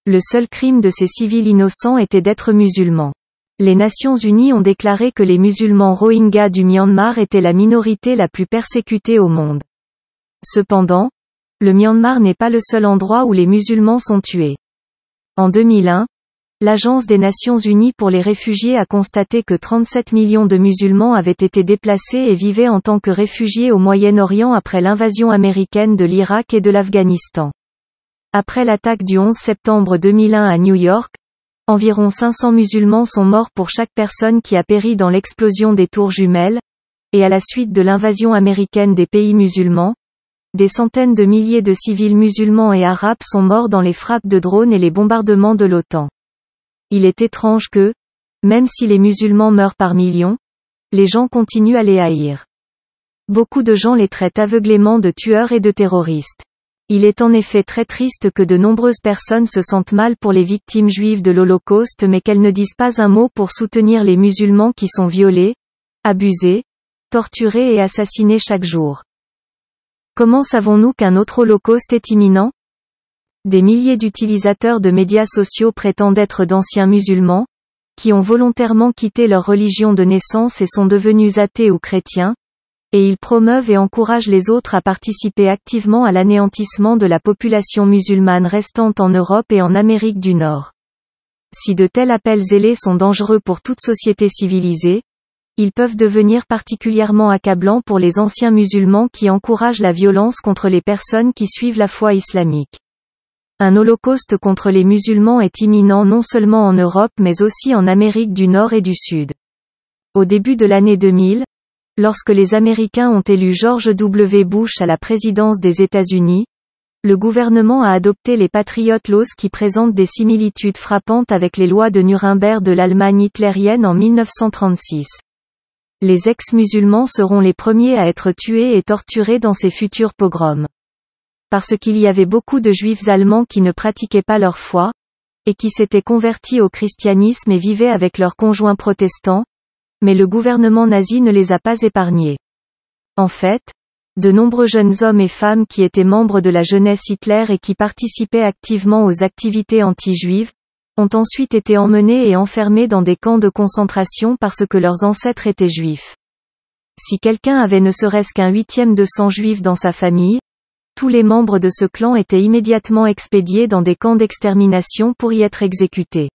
Le seul crime de ces civils innocents était d'être musulmans. Les Nations Unies ont déclaré que les musulmans Rohingyas du Myanmar étaient la minorité la plus persécutée au monde. Cependant, le Myanmar n'est pas le seul endroit où les musulmans sont tués. En 2001, l'Agence des Nations Unies pour les réfugiés a constaté que 37 millions de musulmans avaient été déplacés et vivaient en tant que réfugiés au Moyen-Orient après l'invasion américaine de l'Irak et de l'Afghanistan. Après l'attaque du 11 septembre 2001 à New York, environ 500 musulmans sont morts pour chaque personne qui a péri dans l'explosion des tours jumelles, et à la suite de l'invasion américaine des pays musulmans, des centaines de milliers de civils musulmans et arabes sont morts dans les frappes de drones et les bombardements de l'OTAN. Il est étrange que, même si les musulmans meurent par millions, les gens continuent à les haïr. Beaucoup de gens les traitent aveuglément de tueurs et de terroristes. Il est en effet très triste que de nombreuses personnes se sentent mal pour les victimes juives de l'Holocauste mais qu'elles ne disent pas un mot pour soutenir les musulmans qui sont violés, abusés, torturés et assassinés chaque jour. Comment savons-nous qu'un autre Holocauste est imminent ? Des milliers d'utilisateurs de médias sociaux prétendent être d'anciens musulmans, qui ont volontairement quitté leur religion de naissance et sont devenus athées ou chrétiens, et ils promeuvent et encouragent les autres à participer activement à l'anéantissement de la population musulmane restante en Europe et en Amérique du Nord. Si de tels appels zélés sont dangereux pour toute société civilisée, ils peuvent devenir particulièrement accablants pour les anciens musulmans qui encouragent la violence contre les personnes qui suivent la foi islamique. Un holocauste contre les musulmans est imminent non seulement en Europe mais aussi en Amérique du Nord et du Sud. Au début de l'année 2000, lorsque les Américains ont élu George W. Bush à la présidence des États-Unis, le gouvernement a adopté les Patriot Laws qui présentent des similitudes frappantes avec les lois de Nuremberg de l'Allemagne hitlérienne en 1936. Les ex-musulmans seront les premiers à être tués et torturés dans ces futurs pogroms. Parce qu'il y avait beaucoup de juifs allemands qui ne pratiquaient pas leur foi, et qui s'étaient convertis au christianisme et vivaient avec leurs conjoints protestants, mais le gouvernement nazi ne les a pas épargnés. En fait, de nombreux jeunes hommes et femmes qui étaient membres de la jeunesse Hitler et qui participaient activement aux activités anti-juives, ont ensuite été emmenés et enfermés dans des camps de concentration parce que leurs ancêtres étaient juifs. Si quelqu'un avait ne serait-ce qu'un huitième de sang juif dans sa famille, tous les membres de ce clan étaient immédiatement expédiés dans des camps d'extermination pour y être exécutés.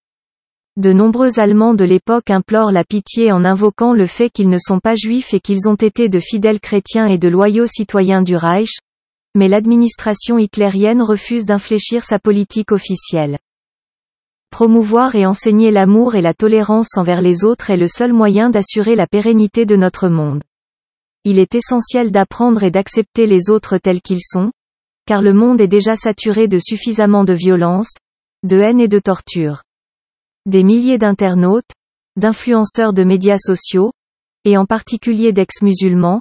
De nombreux Allemands de l'époque implorent la pitié en invoquant le fait qu'ils ne sont pas juifs et qu'ils ont été de fidèles chrétiens et de loyaux citoyens du Reich, mais l'administration hitlérienne refuse d'infléchir sa politique officielle. Promouvoir et enseigner l'amour et la tolérance envers les autres est le seul moyen d'assurer la pérennité de notre monde. Il est essentiel d'apprendre et d'accepter les autres tels qu'ils sont, car le monde est déjà saturé de suffisamment de violence, de haine et de torture. Des milliers d'internautes, d'influenceurs de médias sociaux, et en particulier d'ex-musulmans,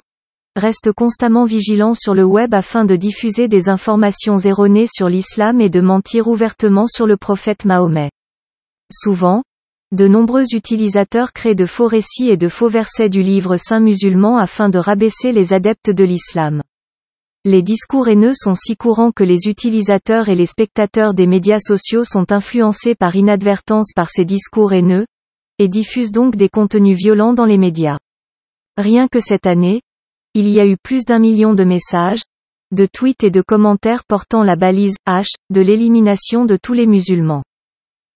restent constamment vigilants sur le web afin de diffuser des informations erronées sur l'islam et de mentir ouvertement sur le prophète Mahomet. Souvent, de nombreux utilisateurs créent de faux récits et de faux versets du livre saint musulman afin de rabaisser les adeptes de l'islam. Les discours haineux sont si courants que les utilisateurs et les spectateurs des médias sociaux sont influencés par inadvertance par ces discours haineux, et diffusent donc des contenus violents dans les médias. Rien que cette année, il y a eu plus d'1 million de messages, de tweets et de commentaires portant la balise # de l'élimination de tous les musulmans.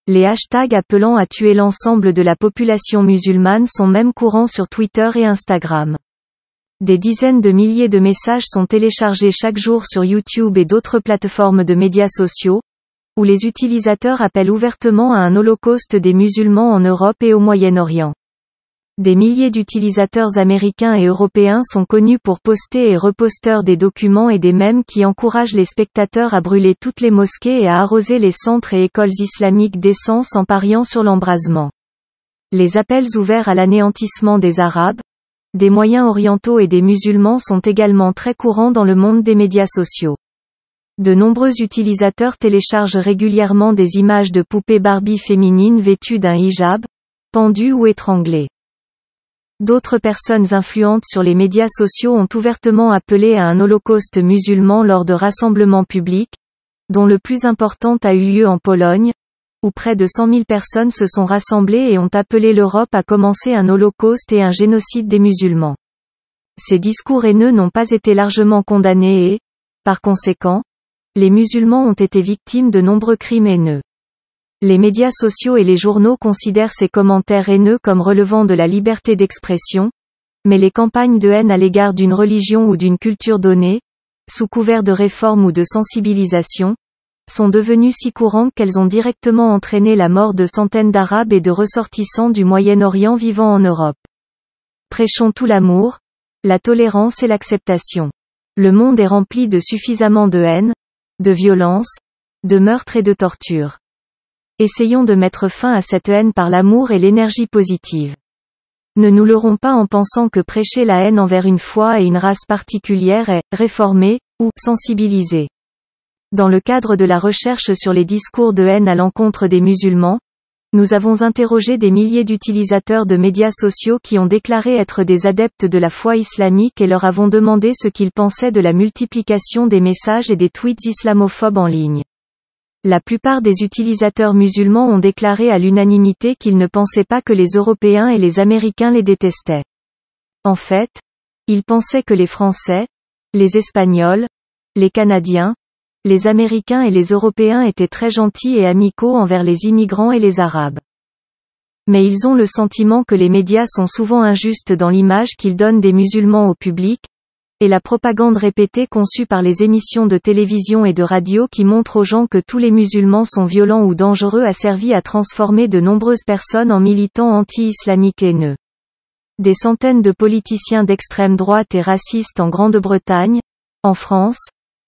Les hashtags appelant à tuer l'ensemble de la population musulmane sont même courants sur Twitter et Instagram. Des dizaines de milliers de messages sont téléchargés chaque jour sur YouTube et d'autres plateformes de médias sociaux, où les utilisateurs appellent ouvertement à un holocauste des musulmans en Europe et au Moyen-Orient. Des milliers d'utilisateurs américains et européens sont connus pour poster et reposter des documents et des mèmes qui encouragent les spectateurs à brûler toutes les mosquées et à arroser les centres et écoles islamiques d'essence en pariant sur l'embrasement. Les appels ouverts à l'anéantissement des Arabes, des moyens orientaux et des musulmans sont également très courants dans le monde des médias sociaux. De nombreux utilisateurs téléchargent régulièrement des images de poupées Barbie féminines vêtues d'un hijab, pendues ou étranglées. D'autres personnes influentes sur les médias sociaux ont ouvertement appelé à un holocauste musulman lors de rassemblements publics, dont le plus important a eu lieu en Pologne, où près de 100 000 personnes se sont rassemblées et ont appelé l'Europe à commencer un holocauste et un génocide des musulmans. Ces discours haineux n'ont pas été largement condamnés et, par conséquent, les musulmans ont été victimes de nombreux crimes haineux. Les médias sociaux et les journaux considèrent ces commentaires haineux comme relevant de la liberté d'expression, mais les campagnes de haine à l'égard d'une religion ou d'une culture donnée, sous couvert de réforme ou de sensibilisation, sont devenues si courantes qu'elles ont directement entraîné la mort de centaines d'Arabes et de ressortissants du Moyen-Orient vivant en Europe. Prêchons tout l'amour, la tolérance et l'acceptation. Le monde est rempli de suffisamment de haine, de violence, de meurtre et de torture. Essayons de mettre fin à cette haine par l'amour et l'énergie positive. Ne nous leurrons pas en pensant que prêcher la haine envers une foi et une race particulière est réformer ou sensibiliser. Dans le cadre de la recherche sur les discours de haine à l'encontre des musulmans, nous avons interrogé des milliers d'utilisateurs de médias sociaux qui ont déclaré être des adeptes de la foi islamique et leur avons demandé ce qu'ils pensaient de la multiplication des messages et des tweets islamophobes en ligne. La plupart des utilisateurs musulmans ont déclaré à l'unanimité qu'ils ne pensaient pas que les Européens et les Américains les détestaient. En fait, ils pensaient que les Français, les Espagnols, les Canadiens, les Américains et les Européens étaient très gentils et amicaux envers les immigrants et les Arabes. Mais ils ont le sentiment que les médias sont souvent injustes dans l'image qu'ils donnent des musulmans au public, et la propagande répétée conçue par les émissions de télévision et de radio qui montrent aux gens que tous les musulmans sont violents ou dangereux a servi à transformer de nombreuses personnes en militants anti-islamiques haineux. Des centaines de politiciens d'extrême droite et racistes en Grande-Bretagne, en France,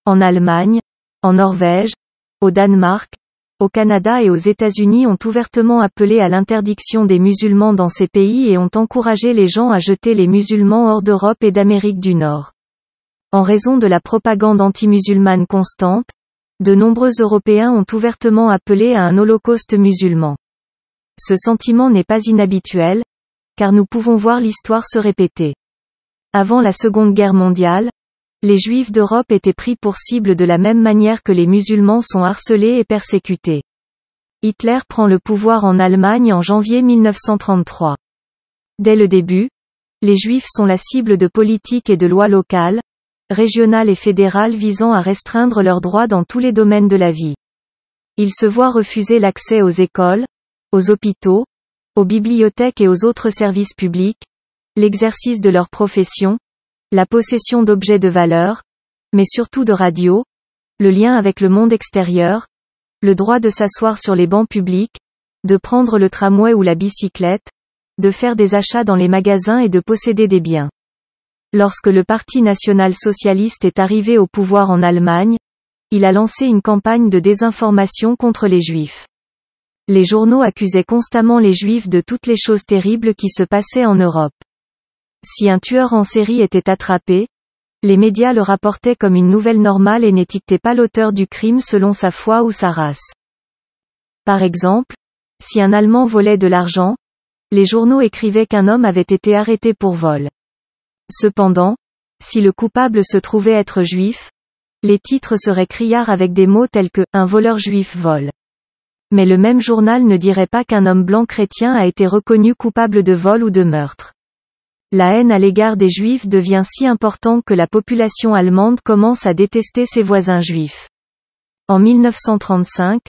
en Allemagne, en Norvège, au Danemark, au Canada et aux États-Unis ont ouvertement appelé à l'interdiction des musulmans dans ces pays et ont encouragé les gens à jeter les musulmans hors d'Europe et d'Amérique du Nord. En raison de la propagande anti-musulmane constante, de nombreux Européens ont ouvertement appelé à un holocauste musulman. Ce sentiment n'est pas inhabituel, car nous pouvons voir l'histoire se répéter. Avant la Seconde Guerre mondiale, les Juifs d'Europe étaient pris pour cible de la même manière que les musulmans sont harcelés et persécutés. Hitler prend le pouvoir en Allemagne en janvier 1933. Dès le début, les Juifs sont la cible de politiques et de lois locales, régionales et fédérales visant à restreindre leurs droits dans tous les domaines de la vie. Ils se voient refuser l'accès aux écoles, aux hôpitaux, aux bibliothèques et aux autres services publics, l'exercice de leur profession, la possession d'objets de valeur, mais surtout de radio, le lien avec le monde extérieur, le droit de s'asseoir sur les bancs publics, de prendre le tramway ou la bicyclette, de faire des achats dans les magasins et de posséder des biens. Lorsque le Parti national-socialiste est arrivé au pouvoir en Allemagne, il a lancé une campagne de désinformation contre les Juifs. Les journaux accusaient constamment les Juifs de toutes les choses terribles qui se passaient en Europe. Si un tueur en série était attrapé, les médias le rapportaient comme une nouvelle normale et n'étiquetaient pas l'auteur du crime selon sa foi ou sa race. Par exemple, si un Allemand volait de l'argent, les journaux écrivaient qu'un homme avait été arrêté pour vol. Cependant, si le coupable se trouvait être juif, les titres seraient criards avec des mots tels que « un voleur juif vole ». Mais le même journal ne dirait pas qu'un homme blanc chrétien a été reconnu coupable de vol ou de meurtre. La haine à l'égard des juifs devient si importante que la population allemande commence à détester ses voisins juifs. En 1935,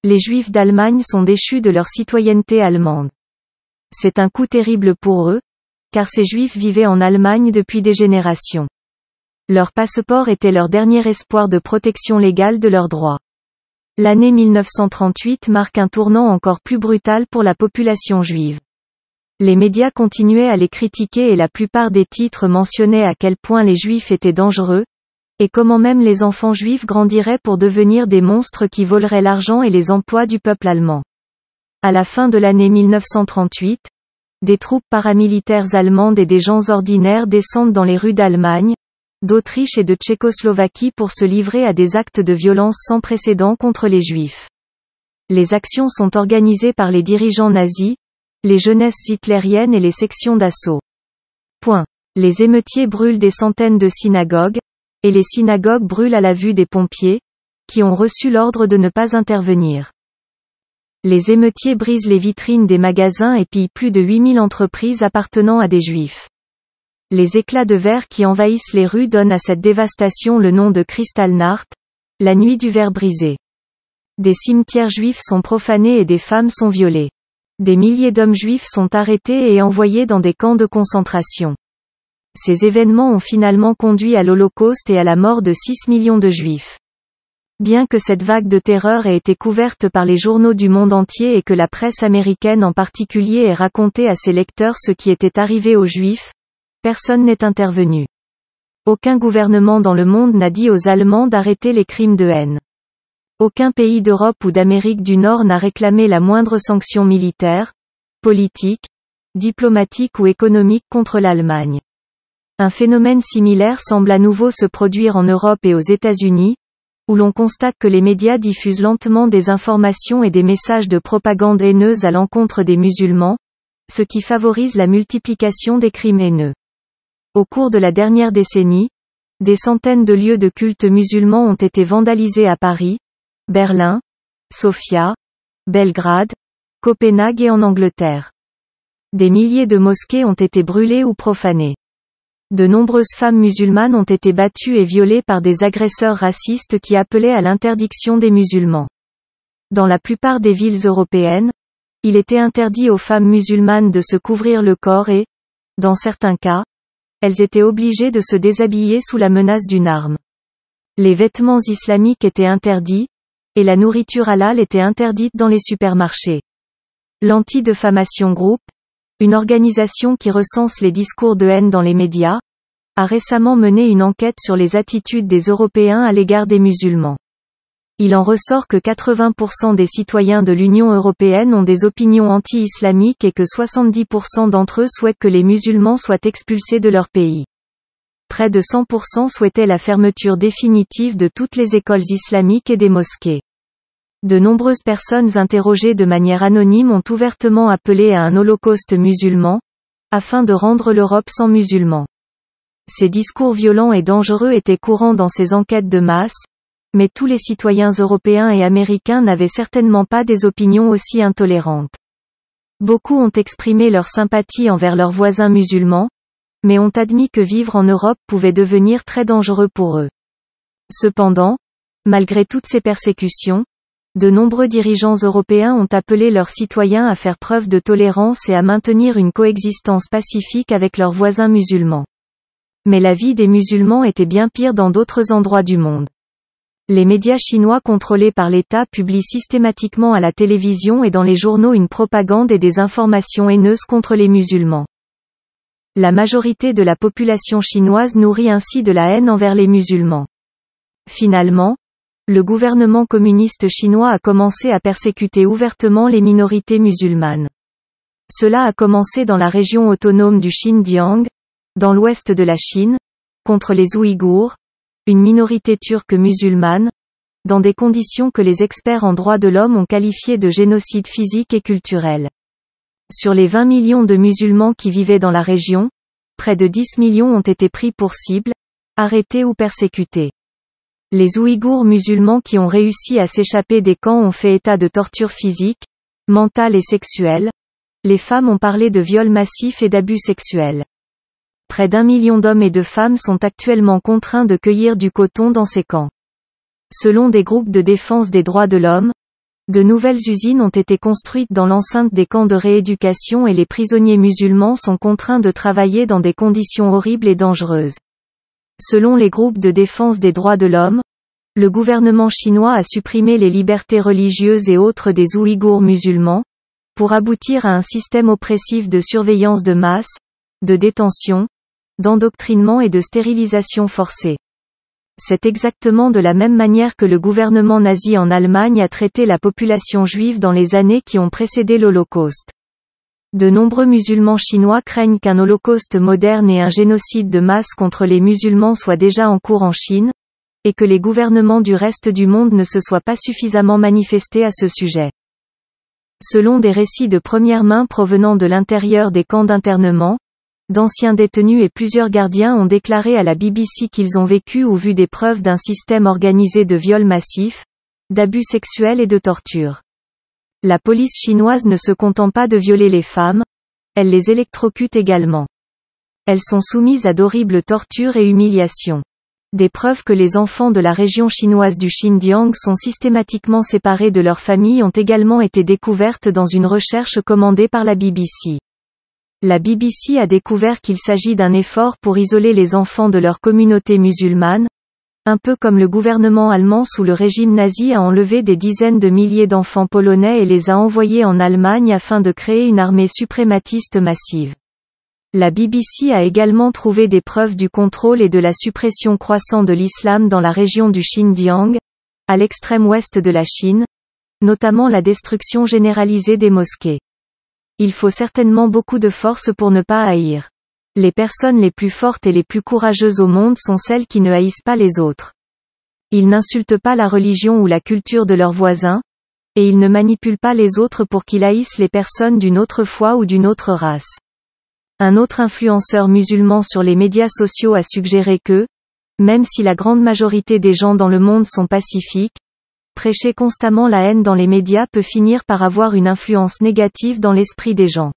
les juifs d'Allemagne sont déchus de leur citoyenneté allemande. C'est un coup terrible pour eux, car ces Juifs vivaient en Allemagne depuis des générations. Leur passeport était leur dernier espoir de protection légale de leurs droits. L'année 1938 marque un tournant encore plus brutal pour la population juive. Les médias continuaient à les critiquer et la plupart des titres mentionnaient à quel point les Juifs étaient dangereux, et comment même les enfants juifs grandiraient pour devenir des monstres qui voleraient l'argent et les emplois du peuple allemand. À la fin de l'année 1938, des troupes paramilitaires allemandes et des gens ordinaires descendent dans les rues d'Allemagne, d'Autriche et de Tchécoslovaquie pour se livrer à des actes de violence sans précédent contre les Juifs. Les actions sont organisées par les dirigeants nazis, les jeunesses hitlériennes et les sections d'assaut. Les émeutiers brûlent des centaines de synagogues, et les synagogues brûlent à la vue des pompiers, qui ont reçu l'ordre de ne pas intervenir. Les émeutiers brisent les vitrines des magasins et pillent plus de 8000 entreprises appartenant à des Juifs. Les éclats de verre qui envahissent les rues donnent à cette dévastation le nom de Kristallnacht, la nuit du verre brisé. Des cimetières juifs sont profanés et des femmes sont violées. Des milliers d'hommes juifs sont arrêtés et envoyés dans des camps de concentration. Ces événements ont finalement conduit à l'Holocauste et à la mort de 6 millions de Juifs. Bien que cette vague de terreur ait été couverte par les journaux du monde entier et que la presse américaine en particulier ait raconté à ses lecteurs ce qui était arrivé aux Juifs, personne n'est intervenu. Aucun gouvernement dans le monde n'a dit aux Allemands d'arrêter les crimes de haine. Aucun pays d'Europe ou d'Amérique du Nord n'a réclamé la moindre sanction militaire, politique, diplomatique ou économique contre l'Allemagne. Un phénomène similaire semble à nouveau se produire en Europe et aux États-Unis, où l'on constate que les médias diffusent lentement des informations et des messages de propagande haineuse à l'encontre des musulmans, ce qui favorise la multiplication des crimes haineux. Au cours de la dernière décennie, des centaines de lieux de culte musulmans ont été vandalisés à Paris, Berlin, Sofia, Belgrade, Copenhague et en Angleterre. Des milliers de mosquées ont été brûlées ou profanées. De nombreuses femmes musulmanes ont été battues et violées par des agresseurs racistes qui appelaient à l'interdiction des musulmans. Dans la plupart des villes européennes, il était interdit aux femmes musulmanes de se couvrir le corps et, dans certains cas, elles étaient obligées de se déshabiller sous la menace d'une arme. Les vêtements islamiques étaient interdits, et la nourriture halal était interdite dans les supermarchés. L'Anti-Defamation Group, une organisation qui recense les discours de haine dans les médias, a récemment mené une enquête sur les attitudes des Européens à l'égard des musulmans. Il en ressort que 80% des citoyens de l'Union européenne ont des opinions anti-islamiques et que 70% d'entre eux souhaitent que les musulmans soient expulsés de leur pays. Près de 100% souhaitaient la fermeture définitive de toutes les écoles islamiques et des mosquées. De nombreuses personnes interrogées de manière anonyme ont ouvertement appelé à un holocauste musulman, afin de rendre l'Europe sans musulmans. Ces discours violents et dangereux étaient courants dans ces enquêtes de masse, mais tous les citoyens européens et américains n'avaient certainement pas des opinions aussi intolérantes. Beaucoup ont exprimé leur sympathie envers leurs voisins musulmans, mais ont admis que vivre en Europe pouvait devenir très dangereux pour eux. Cependant, malgré toutes ces persécutions, de nombreux dirigeants européens ont appelé leurs citoyens à faire preuve de tolérance et à maintenir une coexistence pacifique avec leurs voisins musulmans. Mais la vie des musulmans était bien pire dans d'autres endroits du monde. Les médias chinois contrôlés par l'État publient systématiquement à la télévision et dans les journaux une propagande et des informations haineuses contre les musulmans. La majorité de la population chinoise nourrit ainsi de la haine envers les musulmans. Finalement, le gouvernement communiste chinois a commencé à persécuter ouvertement les minorités musulmanes. Cela a commencé dans la région autonome du Xinjiang, dans l'ouest de la Chine, contre les Ouïghours, une minorité turque musulmane, dans des conditions que les experts en droits de l'homme ont qualifiées de génocide physique et culturel. Sur les 20 millions de musulmans qui vivaient dans la région, près de 10 millions ont été pris pour cible, arrêtés ou persécutés. Les Ouïghours musulmans qui ont réussi à s'échapper des camps ont fait état de tortures physiques, mentales et sexuelles. Les femmes ont parlé de viols massifs et d'abus sexuels. Près d'1 million d'hommes et de femmes sont actuellement contraints de cueillir du coton dans ces camps. Selon des groupes de défense des droits de l'homme, De nouvelles usines ont été construites dans l'enceinte des camps de rééducation et les prisonniers musulmans sont contraints de travailler dans des conditions horribles et dangereuses. Selon les groupes de défense des droits de l'homme, le gouvernement chinois a supprimé les libertés religieuses et autres des Ouïghours musulmans, pour aboutir à un système oppressif de surveillance de masse, de détention, d'endoctrinement et de stérilisation forcée. C'est exactement de la même manière que le gouvernement nazi en Allemagne a traité la population juive dans les années qui ont précédé l'Holocauste. De nombreux musulmans chinois craignent qu'un holocauste moderne et un génocide de masse contre les musulmans soient déjà en cours en Chine, et que les gouvernements du reste du monde ne se soient pas suffisamment manifestés à ce sujet. Selon des récits de première main provenant de l'intérieur des camps d'internement, d'anciens détenus et plusieurs gardiens ont déclaré à la BBC qu'ils ont vécu ou vu des preuves d'un système organisé de viols massifs, d'abus sexuels et de torture. La police chinoise ne se content pas de violer les femmes, elle les électrocute également. Elles sont soumises à d'horribles tortures et humiliations. Des preuves que les enfants de la région chinoise du Xinjiang sont systématiquement séparés de leurs familles ont également été découvertes dans une recherche commandée par la BBC. La BBC a découvert qu'il s'agit d'un effort pour isoler les enfants de leur communauté musulmane, un peu comme le gouvernement allemand sous le régime nazi a enlevé des dizaines de milliers d'enfants polonais et les a envoyés en Allemagne afin de créer une armée suprématiste massive. La BBC a également trouvé des preuves du contrôle et de la suppression croissant de l'islam dans la région du Xinjiang, à l'extrême ouest de la Chine, notamment la destruction généralisée des mosquées. Il faut certainement beaucoup de force pour ne pas haïr. Les personnes les plus fortes et les plus courageuses au monde sont celles qui ne haïssent pas les autres. Ils n'insultent pas la religion ou la culture de leurs voisins, et ils ne manipulent pas les autres pour qu'ils haïssent les personnes d'une autre foi ou d'une autre race. Un autre influenceur musulman sur les médias sociaux a suggéré que, même si la grande majorité des gens dans le monde sont pacifiques, prêcher constamment la haine dans les médias peut finir par avoir une influence négative dans l'esprit des gens.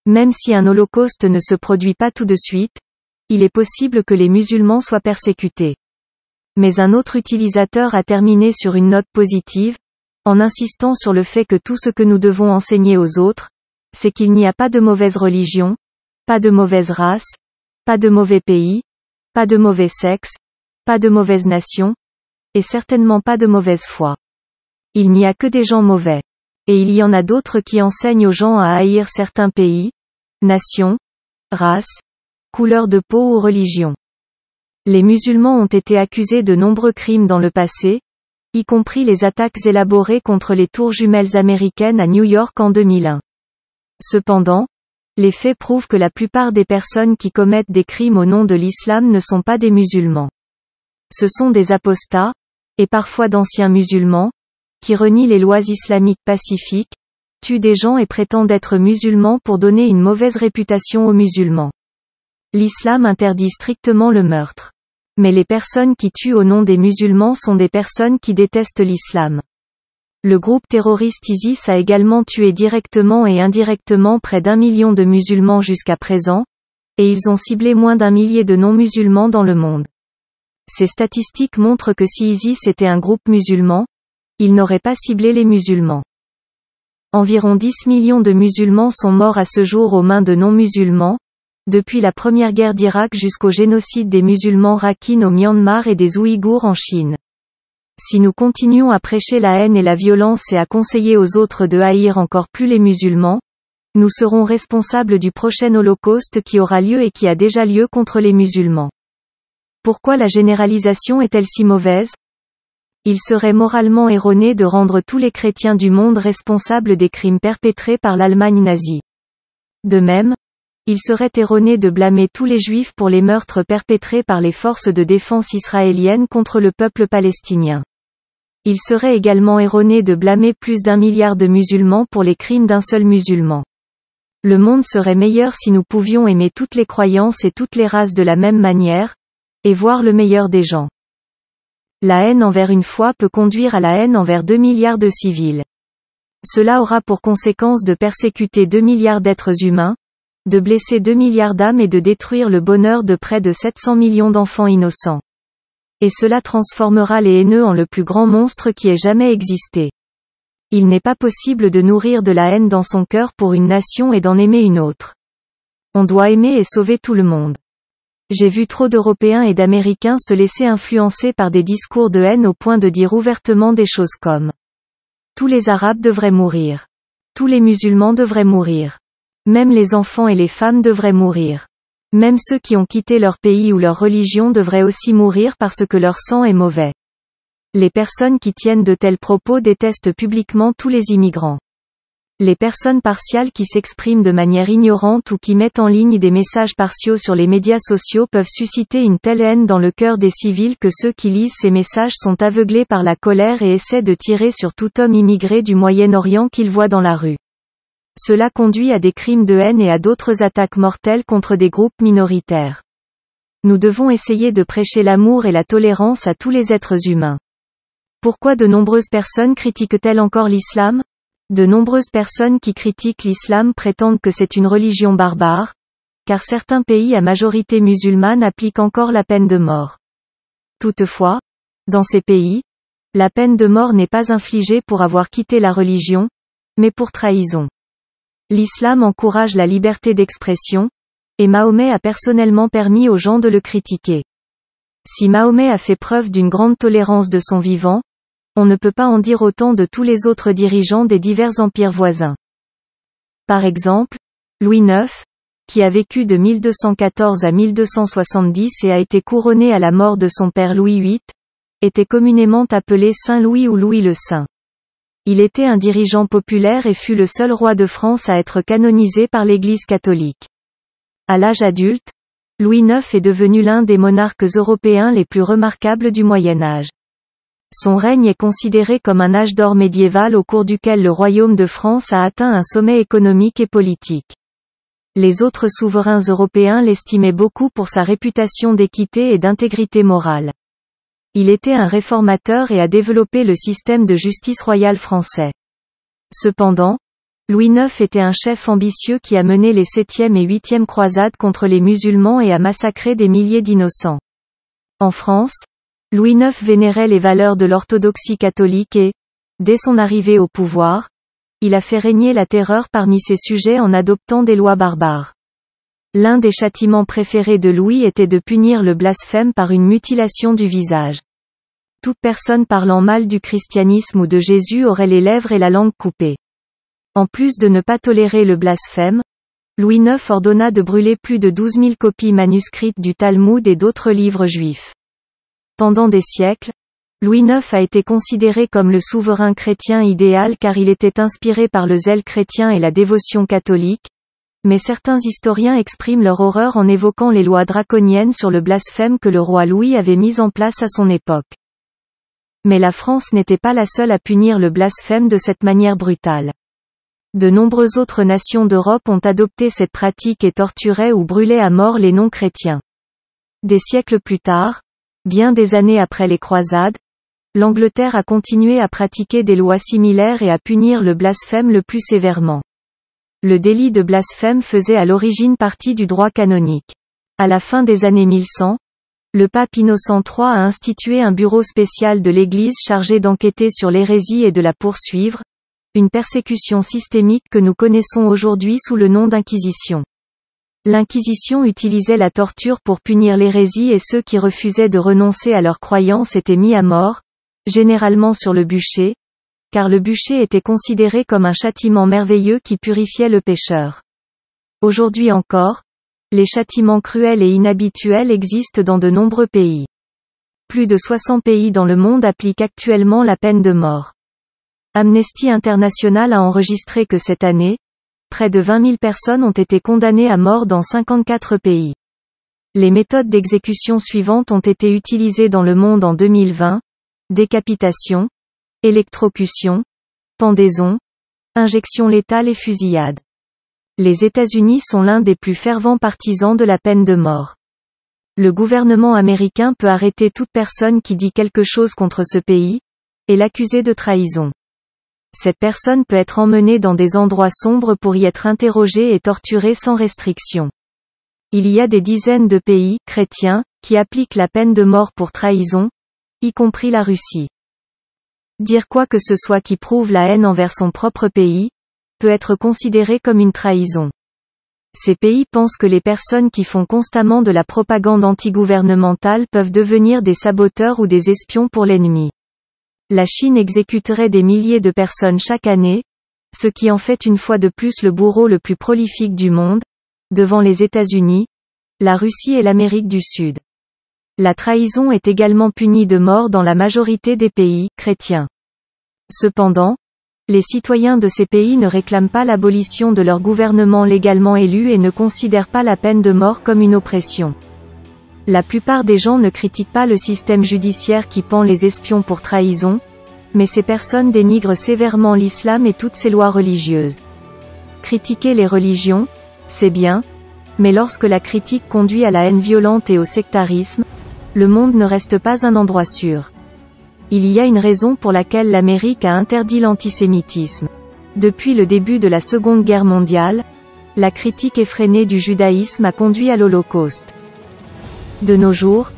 Même si un holocauste ne se produit pas tout de suite, il est possible que les musulmans soient persécutés. Mais un autre utilisateur a terminé sur une note positive, en insistant sur le fait que tout ce que nous devons enseigner aux autres, c'est qu'il n'y a pas de mauvaise religion, pas de mauvaise race, pas de mauvais pays, pas de mauvais sexe, pas de mauvaise nation, et certainement pas de mauvaise foi. Il n'y a que des gens mauvais. Et il y en a d'autres qui enseignent aux gens à haïr certains pays, nations, races, couleurs de peau ou religions. Les musulmans ont été accusés de nombreux crimes dans le passé, y compris les attaques élaborées contre les tours jumelles américaines à New York en 2001. Cependant, les faits prouvent que la plupart des personnes qui commettent des crimes au nom de l'islam ne sont pas des musulmans. Ce sont des apostats, et parfois d'anciens musulmans, qui renient les lois islamiques pacifiques, tuent des gens et prétendent être musulmans pour donner une mauvaise réputation aux musulmans. L'islam interdit strictement le meurtre. Mais les personnes qui tuent au nom des musulmans sont des personnes qui détestent l'islam. Le groupe terroriste ISIS a également tué directement et indirectement près d'1 million de musulmans jusqu'à présent, et ils ont ciblé moins d'1 millier de non-musulmans dans le monde. Ces statistiques montrent que si ISIS était un groupe musulman, il n'aurait pas ciblé les musulmans. Environ 10 millions de musulmans sont morts à ce jour aux mains de non-musulmans, depuis la première guerre d'Irak jusqu'au génocide des musulmans Rakhine au Myanmar et des Ouïghours en Chine. Si nous continuons à prêcher la haine et la violence et à conseiller aux autres de haïr encore plus les musulmans, nous serons responsables du prochain holocauste qui aura lieu et qui a déjà lieu contre les musulmans. Pourquoi la généralisation est-elle si mauvaise ? Il serait moralement erroné de rendre tous les chrétiens du monde responsables des crimes perpétrés par l'Allemagne nazie. De même, il serait erroné de blâmer tous les juifs pour les meurtres perpétrés par les forces de défense israéliennes contre le peuple palestinien. Il serait également erroné de blâmer plus d'1 milliard de musulmans pour les crimes d'un seul musulman. Le monde serait meilleur si nous pouvions aimer toutes les croyances et toutes les races de la même manière, et voir le meilleur des gens. La haine envers une foi peut conduire à la haine envers 2 milliards de civils. Cela aura pour conséquence de persécuter 2 milliards d'êtres humains, de blesser 2 milliards d'âmes et de détruire le bonheur de près de 700 millions d'enfants innocents. Et cela transformera les haineux en le plus grand monstre qui ait jamais existé. Il n'est pas possible de nourrir de la haine dans son cœur pour une nation et d'en aimer une autre. On doit aimer et sauver tout le monde. J'ai vu trop d'Européens et d'Américains se laisser influencer par des discours de haine au point de dire ouvertement des choses comme: tous les Arabes devraient mourir. Tous les musulmans devraient mourir. Même les enfants et les femmes devraient mourir. Même ceux qui ont quitté leur pays ou leur religion devraient aussi mourir parce que leur sang est mauvais. Les personnes qui tiennent de tels propos détestent publiquement tous les immigrants. Les personnes partiales qui s'expriment de manière ignorante ou qui mettent en ligne des messages partiaux sur les médias sociaux peuvent susciter une telle haine dans le cœur des civils que ceux qui lisent ces messages sont aveuglés par la colère et essaient de tirer sur tout homme immigré du Moyen-Orient qu'ils voient dans la rue. Cela conduit à des crimes de haine et à d'autres attaques mortelles contre des groupes minoritaires. Nous devons essayer de prêcher l'amour et la tolérance à tous les êtres humains. Pourquoi de nombreuses personnes critiquent-elles encore l'islam? De nombreuses personnes qui critiquent l'islam prétendent que c'est une religion barbare, car certains pays à majorité musulmane appliquent encore la peine de mort. Toutefois, dans ces pays, la peine de mort n'est pas infligée pour avoir quitté la religion, mais pour trahison. L'islam encourage la liberté d'expression, et Mahomet a personnellement permis aux gens de le critiquer. Si Mahomet a fait preuve d'une grande tolérance de son vivant, on ne peut pas en dire autant de tous les autres dirigeants des divers empires voisins. Par exemple, Louis IX, qui a vécu de 1214 à 1270 et a été couronné à la mort de son père Louis VIII, était communément appelé Saint Louis ou Louis le Saint. Il était un dirigeant populaire et fut le seul roi de France à être canonisé par l'Église catholique. À l'âge adulte, Louis IX est devenu l'un des monarques européens les plus remarquables du Moyen Âge. Son règne est considéré comme un âge d'or médiéval au cours duquel le royaume de France a atteint un sommet économique et politique. Les autres souverains européens l'estimaient beaucoup pour sa réputation d'équité et d'intégrité morale. Il était un réformateur et a développé le système de justice royale français. Cependant, Louis IX était un chef ambitieux qui a mené les 7e et 8e croisades contre les musulmans et a massacré des milliers d'innocents. En France, Louis IX vénérait les valeurs de l'orthodoxie catholique et, dès son arrivée au pouvoir, il a fait régner la terreur parmi ses sujets en adoptant des lois barbares. L'un des châtiments préférés de Louis était de punir le blasphème par une mutilation du visage. Toute personne parlant mal du christianisme ou de Jésus aurait les lèvres et la langue coupées. En plus de ne pas tolérer le blasphème, Louis IX ordonna de brûler plus de 12 000 copies manuscrites du Talmud et d'autres livres juifs. Pendant des siècles, Louis IX a été considéré comme le souverain chrétien idéal car il était inspiré par le zèle chrétien et la dévotion catholique, mais certains historiens expriment leur horreur en évoquant les lois draconiennes sur le blasphème que le roi Louis avait mises en place à son époque. Mais la France n'était pas la seule à punir le blasphème de cette manière brutale. De nombreuses autres nations d'Europe ont adopté cette pratique et torturaient ou brûlaient à mort les non-chrétiens. Des siècles plus tard, bien des années après les croisades, l'Angleterre a continué à pratiquer des lois similaires et à punir le blasphème le plus sévèrement. Le délit de blasphème faisait à l'origine partie du droit canonique. À la fin des années 1100, le pape Innocent III a institué un bureau spécial de l'Église chargé d'enquêter sur l'hérésie et de la poursuivre, une persécution systémique que nous connaissons aujourd'hui sous le nom d'inquisition. L'Inquisition utilisait la torture pour punir l'hérésie et ceux qui refusaient de renoncer à leurs croyances étaient mis à mort, généralement sur le bûcher, car le bûcher était considéré comme un châtiment merveilleux qui purifiait le pécheur. Aujourd'hui encore, les châtiments cruels et inhabituels existent dans de nombreux pays. Plus de 60 pays dans le monde appliquent actuellement la peine de mort. Amnesty International a enregistré que cette année, près de 20 000 personnes ont été condamnées à mort dans 54 pays. Les méthodes d'exécution suivantes ont été utilisées dans le monde en 2020. Décapitation, électrocution, pendaison, injection létale et fusillade. Les États-Unis sont l'un des plus fervents partisans de la peine de mort. Le gouvernement américain peut arrêter toute personne qui dit quelque chose contre ce pays, et l'accuser de trahison. Cette personne peut être emmenée dans des endroits sombres pour y être interrogée et torturée sans restriction. Il y a des dizaines de pays, chrétiens, qui appliquent la peine de mort pour trahison, y compris la Russie. Dire quoi que ce soit qui prouve la haine envers son propre pays, peut être considéré comme une trahison. Ces pays pensent que les personnes qui font constamment de la propagande antigouvernementale peuvent devenir des saboteurs ou des espions pour l'ennemi. La Chine exécuterait des milliers de personnes chaque année, ce qui en fait une fois de plus le bourreau le plus prolifique du monde, devant les États-Unis, la Russie et l'Amérique du Sud. La trahison est également punie de mort dans la majorité des pays chrétiens. Cependant, les citoyens de ces pays ne réclament pas l'abolition de leur gouvernement légalement élu et ne considèrent pas la peine de mort comme une oppression. La plupart des gens ne critiquent pas le système judiciaire qui pend les espions pour trahison, mais ces personnes dénigrent sévèrement l'islam et toutes ses lois religieuses. Critiquer les religions, c'est bien, mais lorsque la critique conduit à la haine violente et au sectarisme, le monde ne reste pas un endroit sûr. Il y a une raison pour laquelle l'Amérique a interdit l'antisémitisme. Depuis le début de la Seconde Guerre mondiale, la critique effrénée du judaïsme a conduit à l'Holocauste. De nos jours,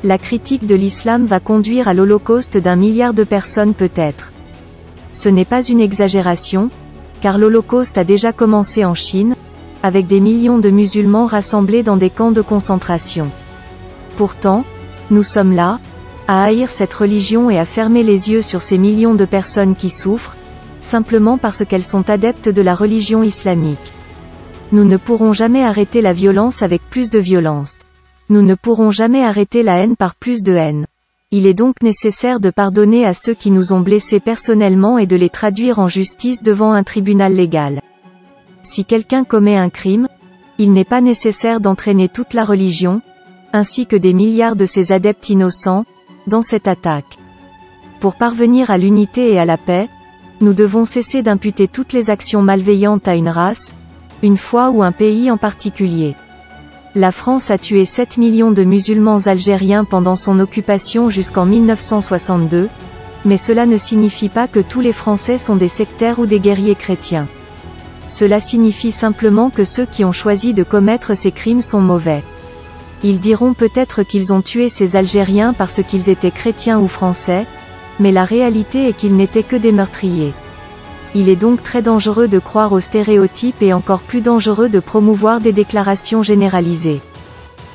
la critique de l'islam va conduire à l'Holocauste d'1 milliard de personnes peut-être. Ce n'est pas une exagération, car l'Holocauste a déjà commencé en Chine, avec des millions de musulmans rassemblés dans des camps de concentration. Pourtant, nous sommes là, à haïr cette religion et à fermer les yeux sur ces millions de personnes qui souffrent, simplement parce qu'elles sont adeptes de la religion islamique. Nous ne pourrons jamais arrêter la violence avec plus de violence. Nous ne pourrons jamais arrêter la haine par plus de haine. Il est donc nécessaire de pardonner à ceux qui nous ont blessés personnellement et de les traduire en justice devant un tribunal légal. Si quelqu'un commet un crime, il n'est pas nécessaire d'entraîner toute la religion, ainsi que des milliards de ses adeptes innocents, dans cette attaque. Pour parvenir à l'unité et à la paix, nous devons cesser d'imputer toutes les actions malveillantes à une race, une foi ou un pays en particulier. La France a tué 7 millions de musulmans algériens pendant son occupation jusqu'en 1962, mais cela ne signifie pas que tous les Français sont des sectaires ou des guerriers chrétiens. Cela signifie simplement que ceux qui ont choisi de commettre ces crimes sont mauvais. Ils diront peut-être qu'ils ont tué ces Algériens parce qu'ils étaient chrétiens ou français, mais la réalité est qu'ils n'étaient que des meurtriers. Il est donc très dangereux de croire aux stéréotypes et encore plus dangereux de promouvoir des déclarations généralisées.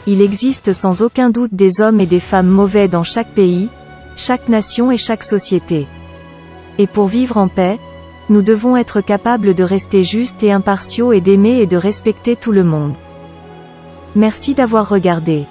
Il existe sans aucun doute des hommes et des femmes mauvais dans chaque pays, chaque nation et chaque société. Et pour vivre en paix, nous devons être capables de rester justes et impartiaux et d'aimer et de respecter tout le monde. Merci d'avoir regardé.